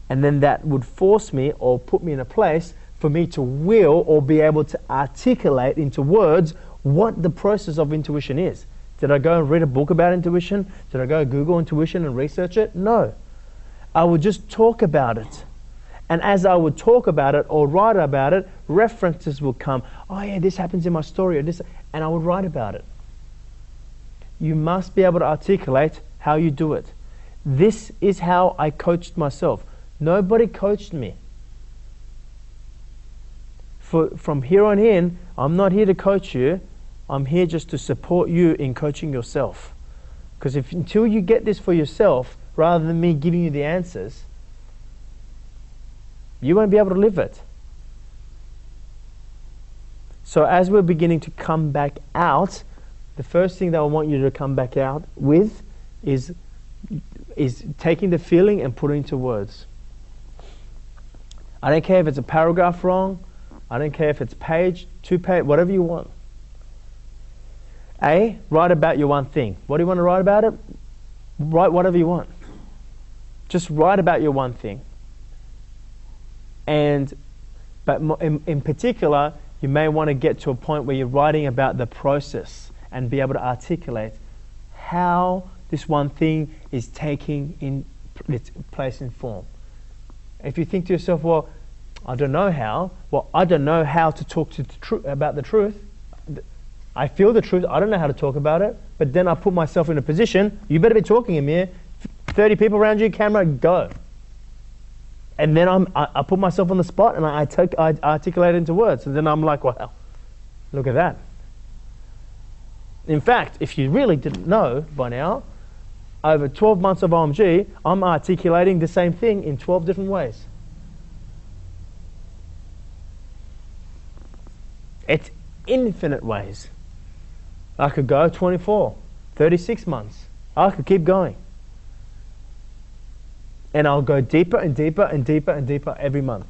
And then that would force me or put me in a place for me to will or be able to articulate into words what the process of intuition is. Did I go and read a book about intuition? Did I go Google intuition and research it? No. I would just talk about it. And as I would talk about it or write about it, references would come. Oh yeah, this happens in my story, or this, and I would write about it. You must be able to articulate how you do it. This is how I coached myself. Nobody coached me. From here on in, I'm not here to coach you. I'm here just to support you in coaching yourself. Because until you get this for yourself, rather than me giving you the answers, you won't be able to live it. So as we're beginning to come back out, the first thing that I want you to come back out with is taking the feeling and putting it into words. I don't care if it's a paragraph wrong. I don't care if it's page, 2 page, whatever you want. Write about your one thing. What do you want to write about it? Write whatever you want. Just write about your one thing. But in particular, you may want to get to a point where you're writing about the process and be able to articulate how this one thing is taking in its place in form. If you think to yourself, well, I don't know how. Well, I don't know how to talk about the truth. I feel the truth. I don't know how to talk about it. But then I put myself in a position. You better be talking, Amir. 30 people around you, camera, go. And then I put myself on the spot and I articulate it into words. And then I'm like, wow, look at that. In fact, if you really didn't know by now, over 12 months of OMG, I'm articulating the same thing in 12 different ways. It's infinite ways. I could go 24, 36 months. I could keep going. And I'll go deeper and deeper and deeper and deeper every month.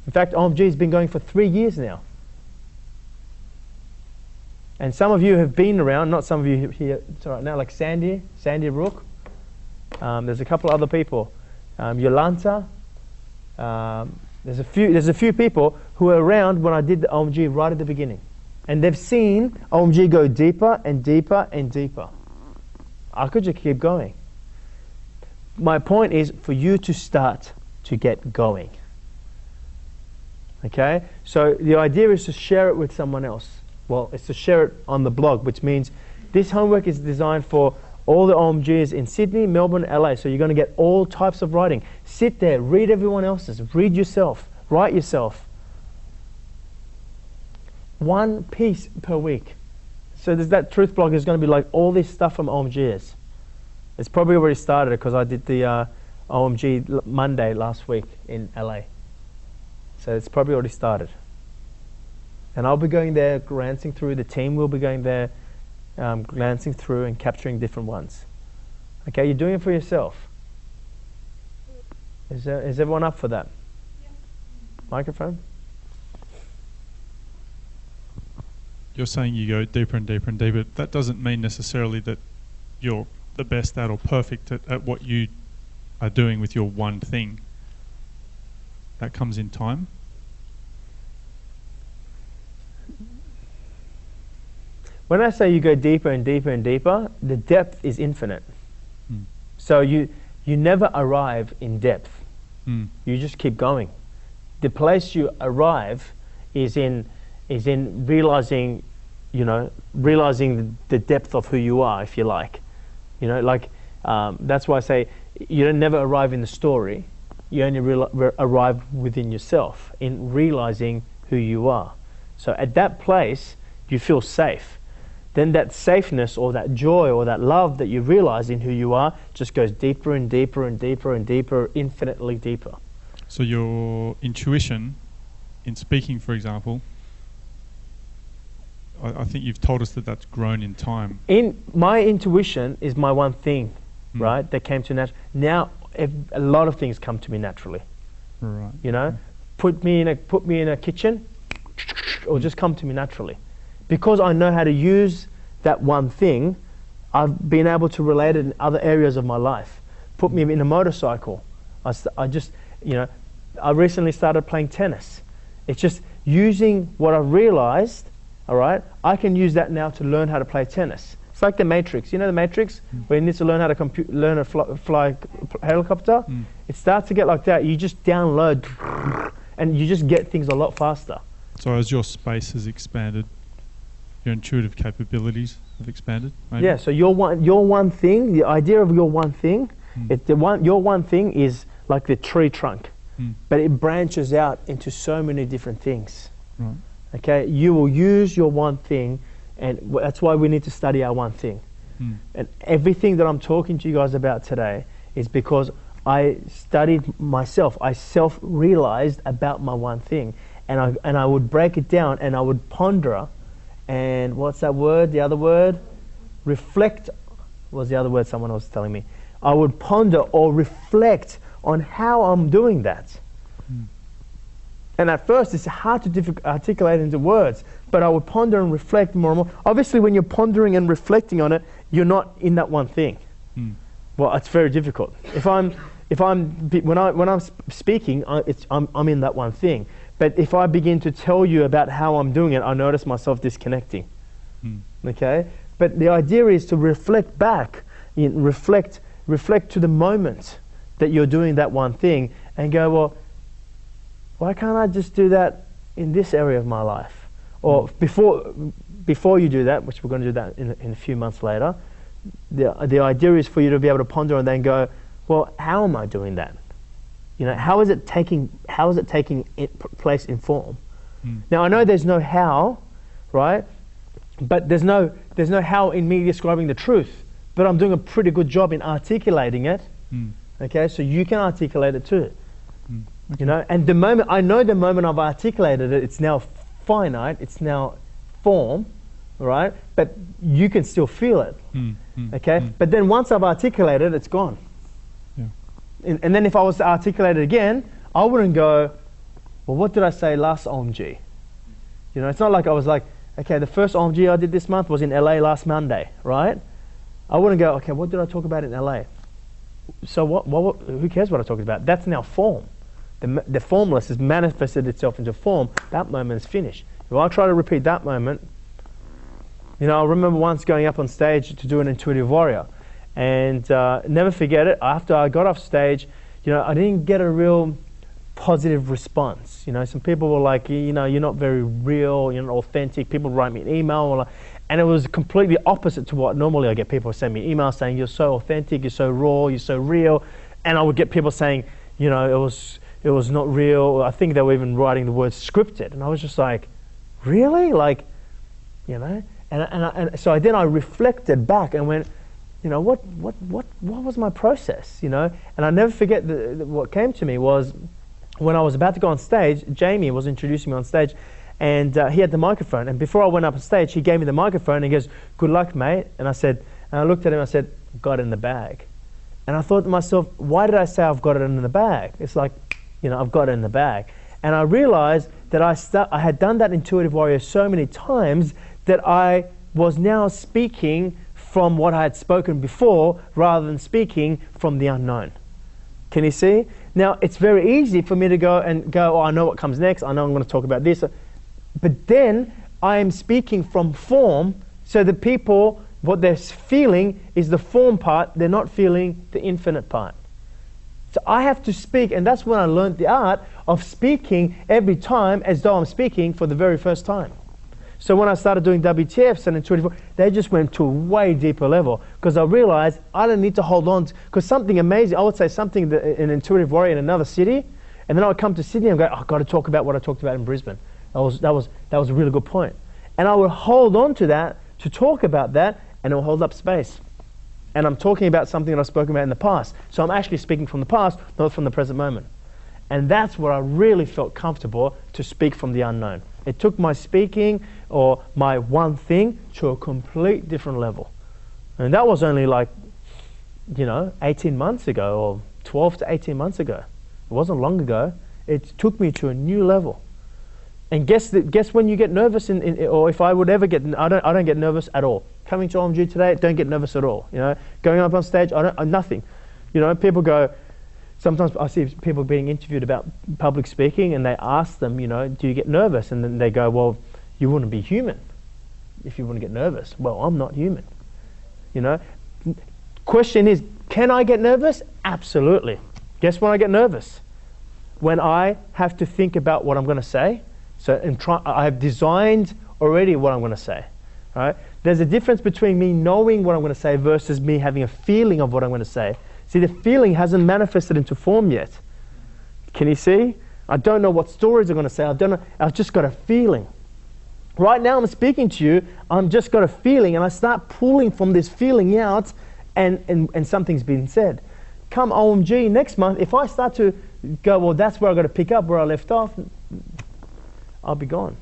In fact, OMG has been going for 3 years now. And some of you have been around, not some of you here right now, like Sandy Rook. There's a couple other people. Yolanta. There's a few people who were around when I did the OMG right at the beginning. And they've seen OMG go deeper and deeper and deeper. I could just keep going. My point is for you to start to get going. Okay? So the idea is to share it with someone else. Well, it's to share it on the blog, which means this homework is designed for all the OMGs in Sydney, Melbourne, LA. So you're going to get all types of writing. Sit there, read everyone else's, read yourself, write yourself. 1 piece per week. So there's that truth blog is going to be like all this stuff from OMGs. It's probably already started because I did the OMG Monday last week in LA. So it's probably already started. And I'll be going there, glancing through. The team will be going there, glancing through and capturing different ones. Okay, you're doing it for yourself. Is everyone up for that? Yeah. Microphone? You're saying you go deeper and deeper and deeper. That doesn't mean necessarily that you're the best at or perfect at what you are doing with your one thing. That comes in time. When I say you go deeper and deeper and deeper, the depth is infinite. So you never arrive in depth. You just keep going. The place you arrive is in realizing, realizing the depth of who you are, if you like. That's why I say you don't never arrive in the story. You only arrive within yourself in realizing who you are. So at that place, you feel safe. Then that safeness or that joy or that love that you realize in who you are just goes deeper and deeper and deeper and deeper, infinitely deeper. So your intuition in speaking, for example, I think you've told us that that's grown in time. My intuition is my one thing, right? That came to natural. Now a lot of things come to me naturally. Right. Put me in a kitchen, or just come to me naturally. Because I know how to use that one thing, I've been able to relate it in other areas of my life. Put me in a motorcycle. I recently started playing tennis. It's just using what I realized, all right? I can use that now to learn how to play tennis. It's like the Matrix. You know the Matrix? Where you need to learn how to learn to fly a helicopter? It starts to get like that. You just download and you just get things a lot faster. So as your space has expanded, your intuitive capabilities have expanded, maybe? Yeah, so your one thing, the idea of your one thing, your one thing is like the tree trunk, but it branches out into so many different things. Right. Okay, you will use your one thing, and that's why we need to study our one thing. And everything that I'm talking to you guys about today is because I studied myself. I self-realized about my one thing, and I would break it down and I would ponder. And what's that word? The other word? Reflect was the other word someone was telling me. I would ponder or reflect on how I'm doing that. And at first it's hard to articulate into words, but I would ponder and reflect more and more. Obviously when you're pondering and reflecting on it, you're not in that one thing. Well, it's very difficult. When I'm speaking, I'm in that one thing. But if I begin to tell you about how I'm doing it, I notice myself disconnecting. Okay? But the idea is to reflect back, reflect to the moment that you're doing that one thing and go, well, why can't I just do that in this area of my life? Or before you do that, which we're going to do that in a few months later, the idea is for you to be able to ponder and then go, well, how am I doing that? How is it taking place in form? Now I know there's no how, right? But there's no how in me describing the truth. But I'm doing a pretty good job in articulating it. Okay, so you can articulate it too. Okay. And the moment I've articulated it, it's now finite, it's now form, right? But you can still feel it. Okay? But then once I've articulated it, it's gone. And then if I was to articulate it again, I wouldn't go, well, what did I say last OMG? You know, it's not like I was like, okay, the first OMG I did this month was in LA last Monday, right? I wouldn't go, okay, what did I talk about in LA? So who cares what I talked about? That's now form. The formless has manifested itself into form. That moment is finished. If I try to repeat that moment, you know, I remember once going up on stage to do an intuitive warrior, and never forget it. After I got off stage, you know, I didn't get a real positive response. You know, some people were like, you know, you're not very real, you're not authentic. People write me an email, and it was completely opposite to what normally I get. People send me emails saying, you're so authentic, you're so raw, you're so real. And I would get people saying, you know, it was not real. I think they were even writing the word scripted. And I was just like, really? Like, you know? And so then I reflected back and went, you know, what was my process, you know? And I never forget what came to me was when I was about to go on stage, Jamie was introducing me on stage, and he had the microphone. And before I went up on stage, he gave me the microphone and he goes, good luck, mate. And I looked at him and I said, got it in the bag. And I thought to myself, why did I say I've got it in the bag? It's like, you know, I've got it in the bag. And I realized that I had done that intuitive warrior so many times that I was now speaking from what I had spoken before rather than speaking from the unknown. Can you see? Now, it's very easy for me to go, oh, I know what comes next. I know I'm going to talk about this. But then I am speaking from form, so the people, what they're feeling is the form part. They're not feeling the infinite part. So I have to speak, and that's when I learned the art of speaking every time as though I'm speaking for the very first time. So when I started doing WTFs and intuitive, they just went to a way deeper level, because I realized I don't need to hold on to, because something amazing, I would say something that an intuitive warrior in another city, and then I would come to Sydney and go, oh, I've got to talk about what I talked about in Brisbane. That was a really good point. And I would hold on to that, to talk about that, and it will hold up space. And I'm talking about something that I've spoken about in the past. So I'm actually speaking from the past, not from the present moment. And that's where I really felt comfortable to speak from the unknown. It took my speaking or my one thing to a complete different level. And that was only like, 18 months ago or 12 to 18 months ago. It wasn't long ago. It took me to a new level. And guess when you get nervous, or if I would ever get, I don't get nervous at all. Coming to OMG today, don't get nervous at all. Going up on stage, nothing. People go, sometimes I see people being interviewed about public speaking, and they ask them, do you get nervous? And then they go, well, you wouldn't be human if you wouldn't get nervous. Well, I'm not human. Question is, can I get nervous? Absolutely. Guess when I get nervous? When I have to think about what I'm going to say. I have designed already what I'm going to say. Right? There's a difference between me knowing what I'm going to say versus me having a feeling of what I'm going to say. See, the feeling hasn't manifested into form yet. Can you see? I don't know what stories I'm going to say. I don't know. I've just got a feeling. Right now I'm speaking to you, I'm just got a feeling, and I start pulling from this feeling out, and something's been said. Come OMG next month, if I start to go, well, that's where I've got to pick up where I left off, I'll be gone.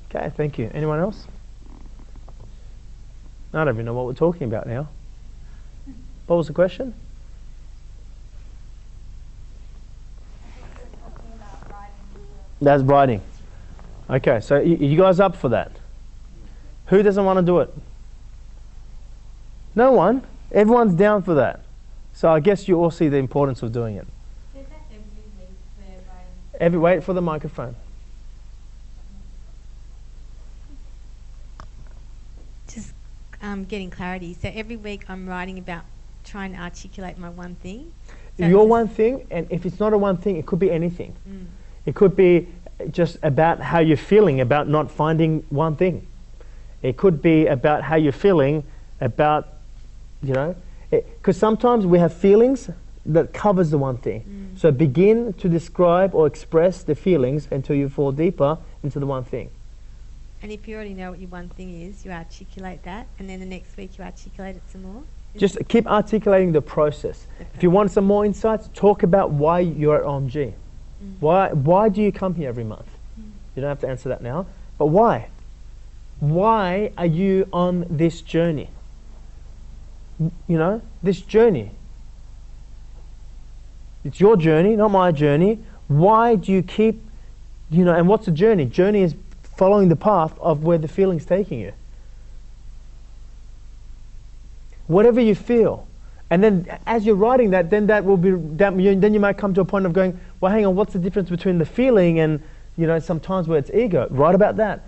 Okay, thank you. Anyone else? I don't even know what we're talking about now. What was the question? That's writing. Okay, so you guys up for that? Who doesn't want to do it? No one. Everyone's down for that. So I guess you all see the importance of doing it. Wait for the microphone. Just getting clarity. So every week I'm writing about trying to articulate my one thing. So your one thing, and if it's not a one thing, it could be anything. It could be just about how you're feeling about not finding one thing. It could be about how you're feeling about, because sometimes we have feelings that covers the one thing. So begin to describe or express the feelings until you fall deeper into the one thing. And if you already know what your one thing is, you articulate that, and then the next week you articulate it some more? Just keep articulating the process. If you want some more insights, talk about why you're at OMG. Why do you come here every month? You don't have to answer that now, but why? Why are you on this journey? you know, this journey. It's your journey, not my journey. Why do you keep, you know, and what's the journey? Journey is following the path of where the feeling's taking you. Whatever you feel. And then as you're writing that, then that will be, then you might come to a point of going, well, hang on, what's the difference between the feeling and, you know, sometimes where it's ego? Write about that.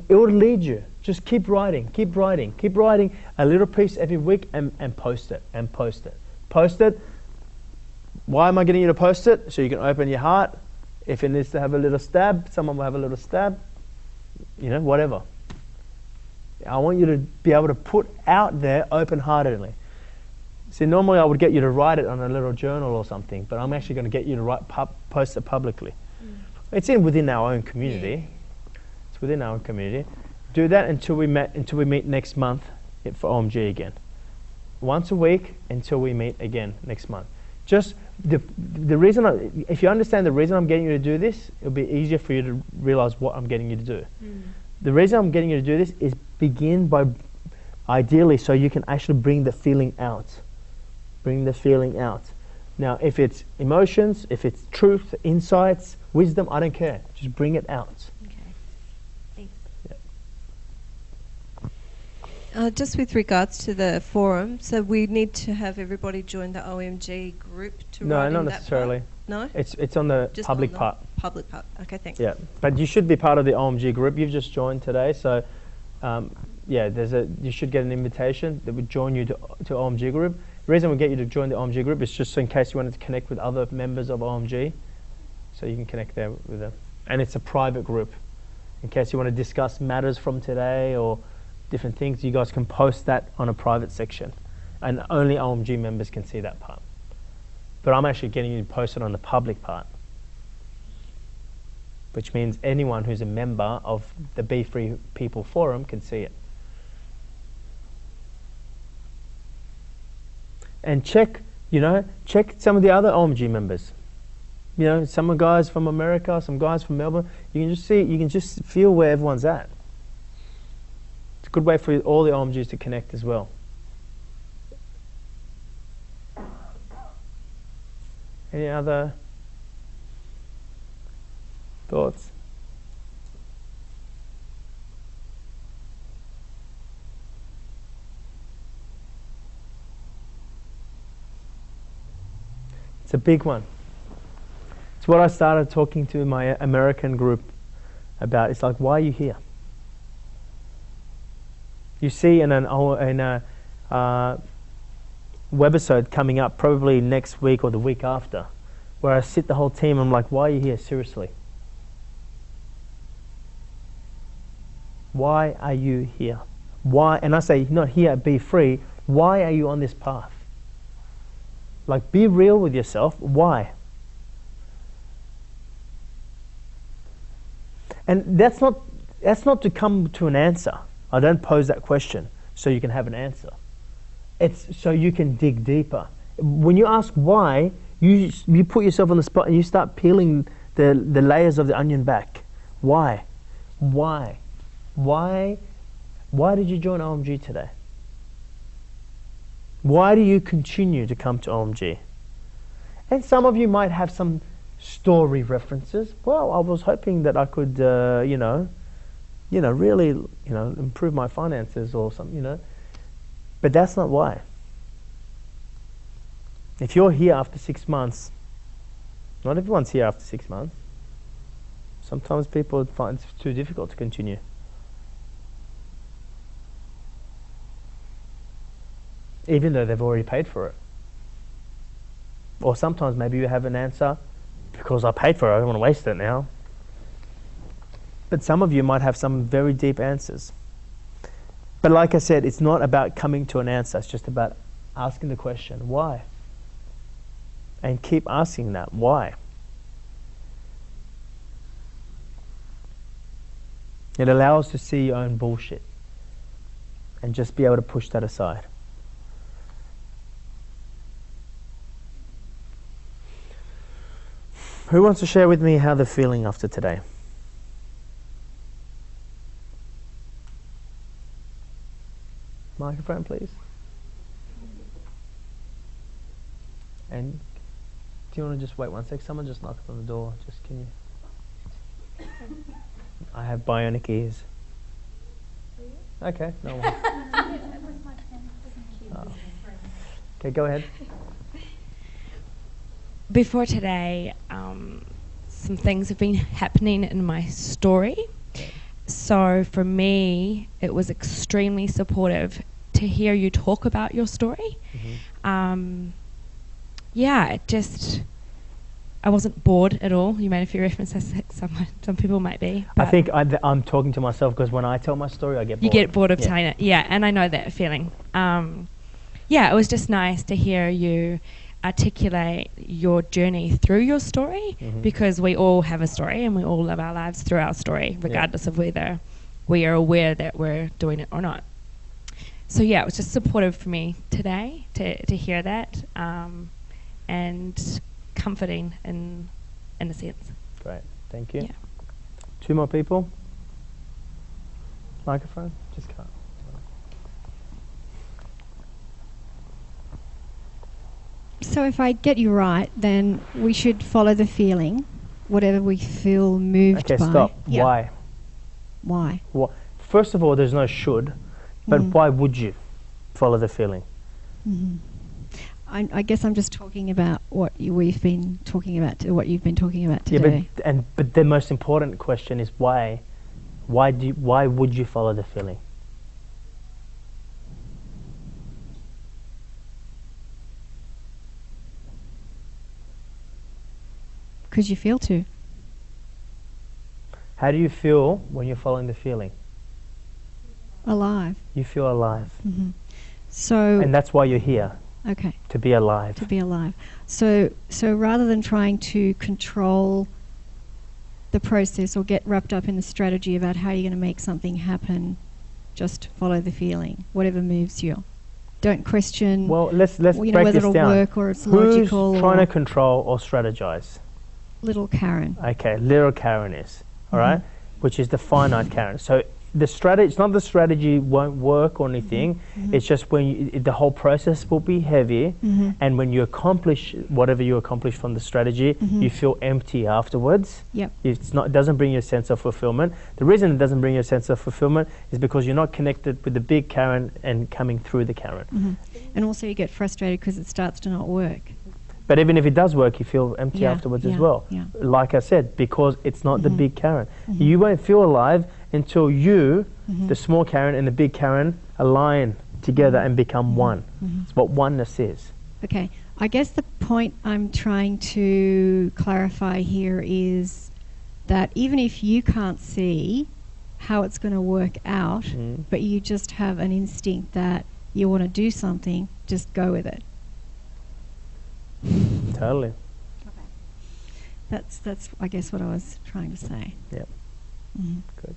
It will lead you. Just keep writing, keep writing, keep writing a little piece every week and post it, and post it. Post it. Why am I getting you to post it? So you can open your heart. If it needs to have a little stab, someone will have a little stab. You know, whatever. I want you to be able to put out there open-heartedly. See, normally I would get you to write it on a little journal or something, but I'm actually going to get you to post it publicly. It's within our own community. It's within our own community. Do that until we meet next month for OMG again. Once a week until we meet again next month. Just the reason, if you understand the reason I'm getting you to do this, it'll be easier for you to realize what I'm getting you to do. The reason I'm getting you to do this is begin by, ideally, so you can actually bring the feeling out. Bring the feeling out. Now, if it's emotions, if it's truth, insights, wisdom, I don't care. Just bring it out. Okay. Thanks. Just with regards to the forum, so we need to have everybody join the OMG group to No, write not in necessarily. That part? No? It's on the Just public on the part. Public part. Okay, thanks. Yeah, but you should be part of the OMG group. You've just joined today, so yeah, you should get an invitation that would join you to OMG group. The reason we get you to join the OMG group is just so in case you wanted to connect with other members of OMG, so you can connect there with them. And it's a private group. In case you want to discuss matters from today or different things, you guys can post that on a private section. And only OMG members can see that part. But I'm actually getting you to post it on the public part, which means anyone who's a member of the Be Free People Forum can see it. And check some of the other OMG members. You know, some guys from America, some guys from Melbourne. You can just feel where everyone's at. It's a good way for all the OMGs to connect as well. Any other thoughts? It's a big one. It's what I started talking to my American group about. It's like, why are you here? You see in a webisode coming up probably next week or the week after, where I sit the whole team, I'm like, why are you here? Seriously. Why are you here? Why? And I say, not here, be free. Why are you on this path? Like, be real with yourself. Why? And that's not to come to an answer. I don't pose that question so you can have an answer. It's so you can dig deeper. When you ask why, you put yourself on the spot and you start peeling the layers of the onion back. Why? Why? Why? Why did you join OMG today? Why do you continue to come to OMG? And some of you might have some story references. Well, I was hoping that I could, really, improve my finances or something, But that's not why. If you're here after 6 months, not everyone's here after 6 months. Sometimes people find it's too difficult to continue. Even though they've already paid for it. Or sometimes maybe you have an answer, because I paid for it, I don't want to waste it now. But some of you might have some very deep answers. But like I said, it's not about coming to an answer, it's just about asking the question, why? And keep asking that, why? It allows us to see your own bullshit and just be able to push that aside. Who wants to share with me how they're feeling after today? Microphone, please. And do you want to just wait one sec? Someone just knocked on the door. Just can you? I have bionic ears. Okay, no one. Oh. Okay, go ahead. Before today, some things have been happening in my story. So for me, it was extremely supportive to hear you talk about your story. Yeah, it just, I wasn't bored at all. You made a few references that some people might be. I think I'm talking to myself because when I tell my story, I get bored. You get bored of telling it. Yeah, and I know that feeling. Yeah, it was just nice to hear you articulate your journey through your story, because we all have a story and we all live our lives through our story, regardless of whether we are aware that we're doing it or not. So yeah, it was just supportive for me today to hear that, and comforting in a sense. Great, thank you. Yeah. 2 more people. Microphone, just cut. So if I get you right, then we should follow the feeling, whatever we feel moved by. Okay, stop. Yeah. Why? Why? First of all, there's no should, but why would you follow the feeling? I guess I'm just talking about what we've been talking about, what you've been talking about today. Yeah, but the most important question is why? Why would you follow the feeling? Because you feel to. How do you feel when you're following the feeling? Alive. You feel alive. So. And that's why you're here. Okay. To be alive. To be alive. So rather than trying to control the process or get wrapped up in the strategy about how you're going to make something happen, just follow the feeling, whatever moves you. Don't question. Well, let's break this down. Whether it'll work or it's logical. Who's trying to control or strategize? Little Karen. Okay, little Karen is, all right, which is the finite Karen. So the strategy, it's not the strategy won't work or anything. It's just when the whole process will be heavy, and when you accomplish whatever you accomplish from the strategy, you feel empty afterwards. Yep. It doesn't bring you a sense of fulfillment. The reason it doesn't bring you a sense of fulfillment is because you're not connected with the big Karen and coming through the Karen. And also you get frustrated because it starts to not work. But even if it does work, you feel empty afterwards as well. Yeah. Like I said, because it's not the big Karen. You won't feel alive until you, the small Karen and the big Karen, align together and become one. It's what oneness is. Okay. I guess the point I'm trying to clarify here is that even if you can't see how it's going to work out, but you just have an instinct that you want to do something, just go with it. Totally. Okay. That's I guess what I was trying to say. Yep. Good.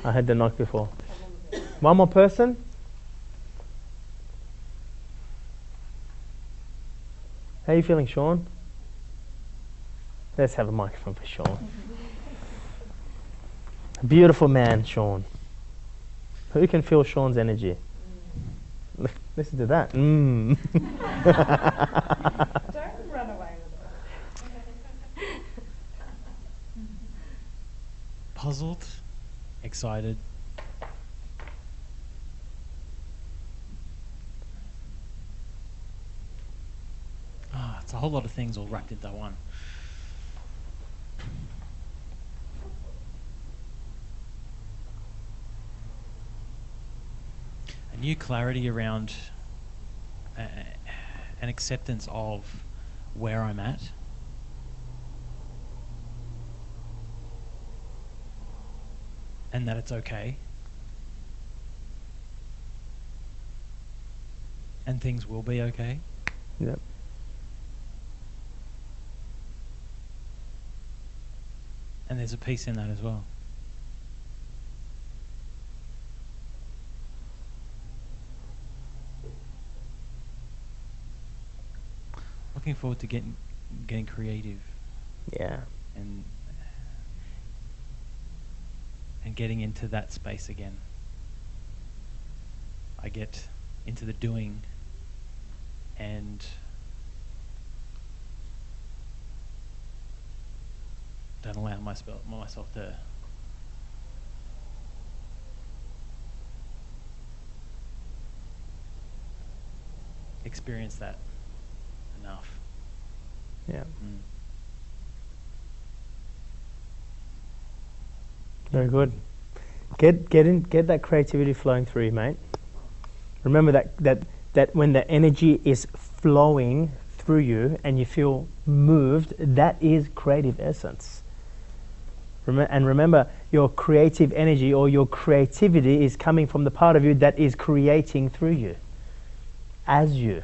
I had the knock before. One more person? How are you feeling, Sean? Let's have a microphone for Sean. Beautiful man, Sean. Who can feel Sean's energy? Listen to that. Don't run away with it. Puzzled, excited. It's a whole lot of things all wrapped into one. A new clarity around an acceptance of where I'm at. And that it's okay. And things will be okay. Yep. And there's a peace in that as well. Looking forward to getting creative. Yeah. And getting into that space again. I get into the doing and don't allow myself to experience that enough. Yeah. Mm. Very good. Get that creativity flowing through you, mate. Remember that when the energy is flowing through you and you feel moved, that is creative essence. Remember, your creative energy or your creativity is coming from the part of you that is creating through you, as you.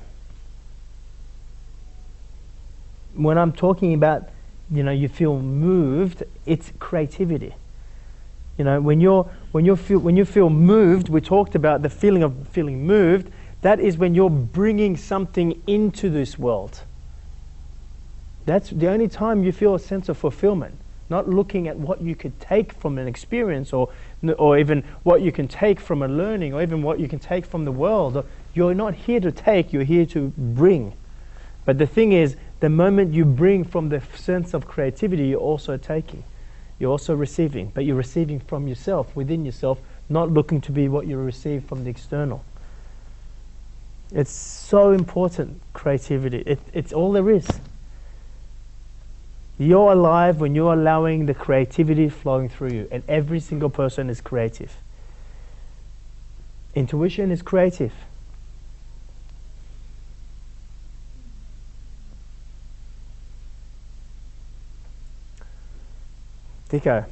When I'm talking about, you feel moved, it's creativity. When you feel moved, we talked about the feeling of feeling moved. That is when you're bringing something into this world. That's the only time you feel a sense of fulfillment. Not looking at what you could take from an experience, or even what you can take from a learning, or even what you can take from the world. You're not here to take, you're here to bring. But the thing is, the moment you bring from the sense of creativity, you're also taking. You're also receiving, but you're receiving from yourself, within yourself, not looking to be what you receive from the external. It's so important, creativity. It's all there is. You're alive when you're allowing the creativity flowing through you, and every single person is creative. Intuition is creative. Dico.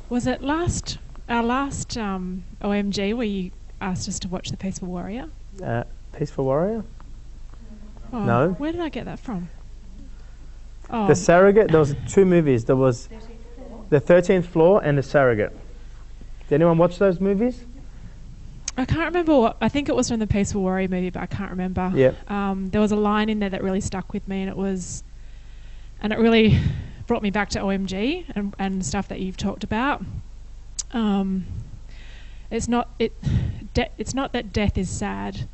Was it our last OMG where you asked us to watch The Peaceful Warrior? Peaceful Warrior? Oh, No. Where did I get that from? Oh, The Surrogate, there was 2 movies. There was The 13th Floor and The Surrogate. Did anyone watch those movies? I can't remember I think it was from the Peaceful Warrior movie, but I can't remember. Yep. There was a line in there that really stuck with me, and it really brought me back to OMG and stuff that you've talked about. It's not that death is sad.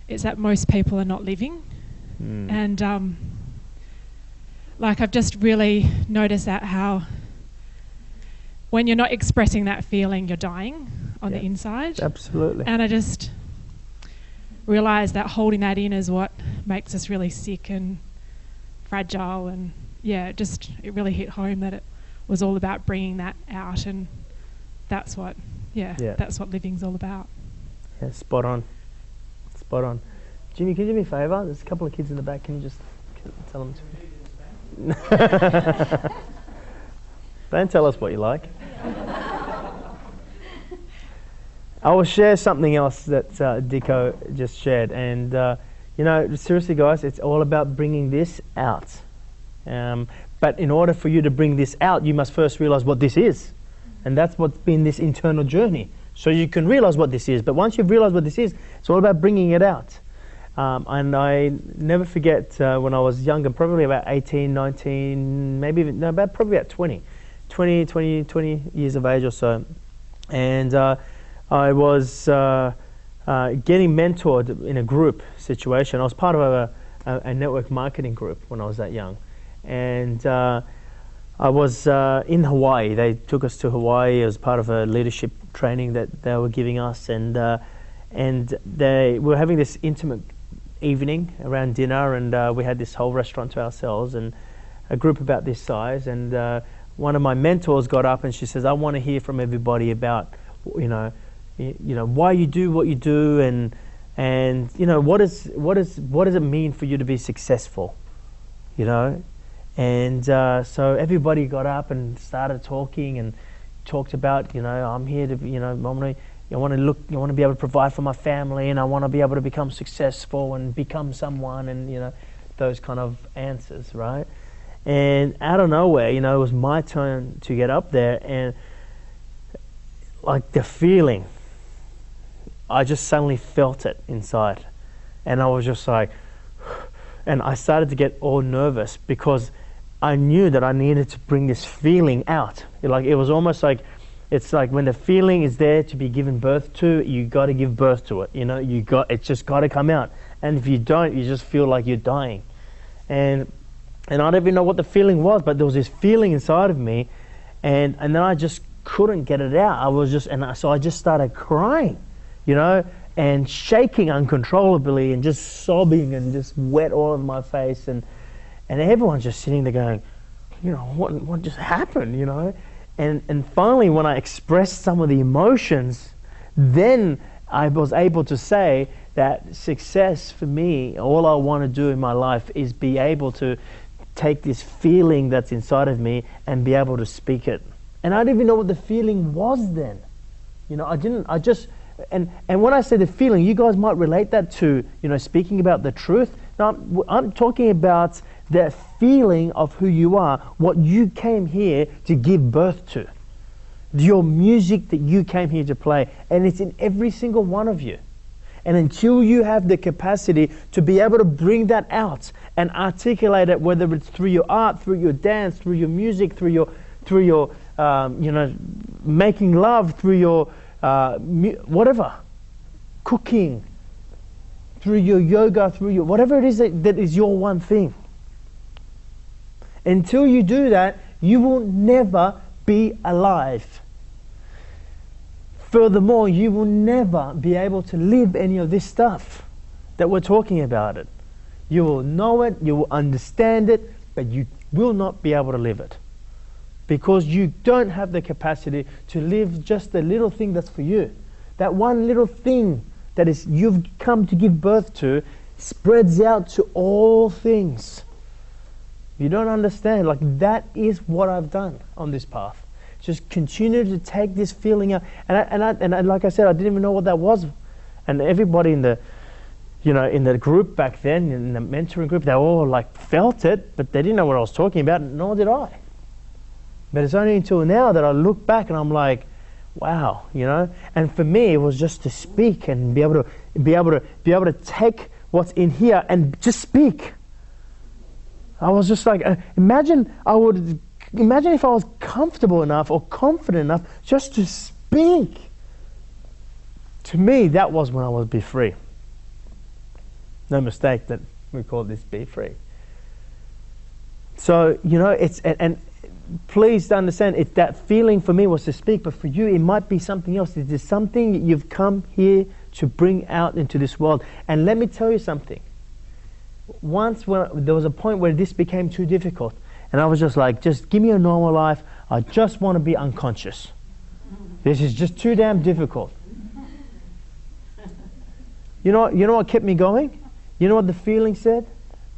It's that most people are not living. And I've just really noticed that how when you're not expressing that feeling, you're dying on the inside. Absolutely. And I just realised that holding that in is what makes us really sick and fragile. And it really hit home that it was all about bringing that out, and that's what living's all about. Yeah, spot on. Spot on. Jimmy, can you do me a favour? There's a couple of kids in the back. Can you just tell them to... Don't tell us what you like. I will share something else that Dico just shared. And, seriously, guys, it's all about bringing this out. But in order for you to bring this out, you must first realize what this is. And that's what's been this internal journey. So you can realize what this is. But once you've realized what this is, it's all about bringing it out. And I never forget when I was younger, probably about 18, 19, probably about 20 years of age or so. And I was getting mentored in a group situation. I was part of a network marketing group when I was that young. And I was in Hawaii. They took us to Hawaii as part of a leadership training that they were giving us. And we were having this intimate evening around dinner, and we had this whole restaurant to ourselves, and a group about this size. And one of my mentors got up and she says, I want to hear from everybody about, why you do what you do, and what does it mean for you to be successful, And so everybody got up and started talking and talked about, I'm here to, I want to be able to provide for my family, and I want to be able to become successful and become someone, and those kind of answers, right? And out of nowhere, it was my turn to get up there, and like the feeling, I just suddenly felt it inside, and I was just like, and I started to get all nervous because I knew that I needed to bring this feeling out. It was almost like It's like when the feeling is there to be given birth to, you got to give birth to it. It's just got to come out. And if you don't, you just feel like you're dying. And I don't even know what the feeling was, but there was this feeling inside of me, and then I just couldn't get it out. So I just started crying, and shaking uncontrollably, and just sobbing, and just wet all over my face, and everyone's just sitting there going, what just happened, And finally, when I expressed some of the emotions, then I was able to say that success for me, all I want to do in my life is be able to take this feeling that's inside of me and be able to speak it. And I didn't even know what the feeling was then. And when I say the feeling, you guys might relate that to, speaking about the truth. Now, I'm talking about the feeling of who you are, what you came here to give birth to. Your music that you came here to play. And it's in every single one of you. And until you have the capacity to be able to bring that out and articulate it, whether it's through your art, through your dance, through your music, through your making love, through your whatever, cooking, through your yoga, through your whatever it is that is your one thing. Until you do that, you will never be alive. Furthermore, you will never be able to live any of this stuff that we're talking about it. You will know it, you will understand it, but you will not be able to live it. Because you don't have the capacity to live just the little thing that's for you. That one little thing that is you've come to give birth to spreads out to all things. You don't understand. Like, that is what I've done on this path. Just continue to take this feeling out. And like I said, I didn't even know what that was. And everybody in the group back then, in the mentoring group, they all like felt it, but they didn't know what I was talking about, nor did I. But it's only until now that I look back and I'm like, wow, And for me, it was just to speak and be able to take what's in here and just speak. I was just like, imagine if I was comfortable enough or confident enough just to speak. To me, that was when I was Be Free. No mistake that we call this Be Free. So, it's, and please understand, that feeling for me was to speak, but for you, it might be something else. It is something that you've come here to bring out into this world. And let me tell you something. Once there was a point where this became too difficult, and I was just like, just give me a normal life. I just want to be unconscious. This is just too damn difficult. You know what kept me going? You know what the feeling said?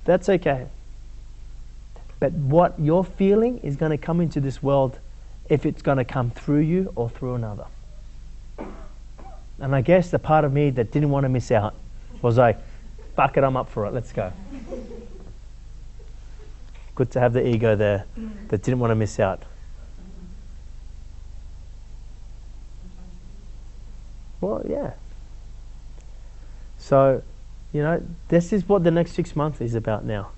That's okay. But what you're feeling is going to come into this world if it's going to come through you or through another. And I guess the part of me that didn't want to miss out was like, fuck it, I'm up for it, let's go. Good to have the ego there that didn't want to miss out. Well, yeah. So, this is what the next 6 months is about now.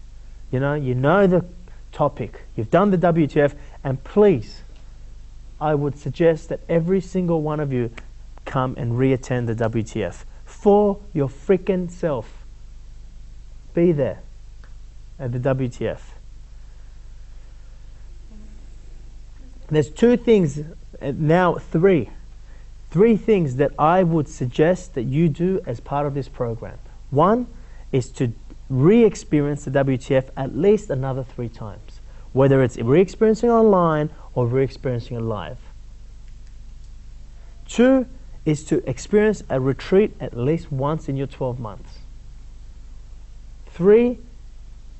You know the topic. You've done the WTF, and please, I would suggest that every single one of you come and re-attend the WTF for your freaking self. Be there at the WTF. There's two things, now three things that I would suggest that you do as part of this program. One is to re-experience the WTF at least another 3 times, whether it's re-experiencing online or re-experiencing it live. 2 is to experience a retreat at least once in your 12 months. 3,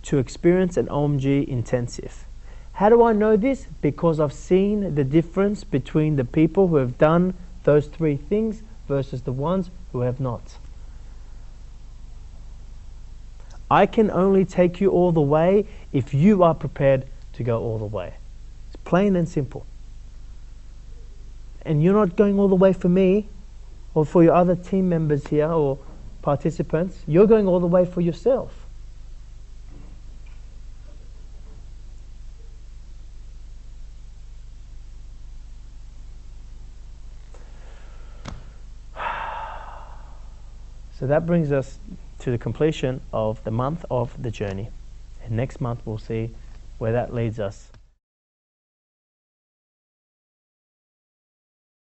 to experience an OMG intensive. How do I know this? Because I've seen the difference between the people who have done those 3 things versus the ones who have not. I can only take you all the way if you are prepared to go all the way. It's plain and simple. And you're not going all the way for me or for your other team members here or participants. You're going all the way for yourself. So that brings us to the completion of the month of the journey. And next month we'll see where that leads us.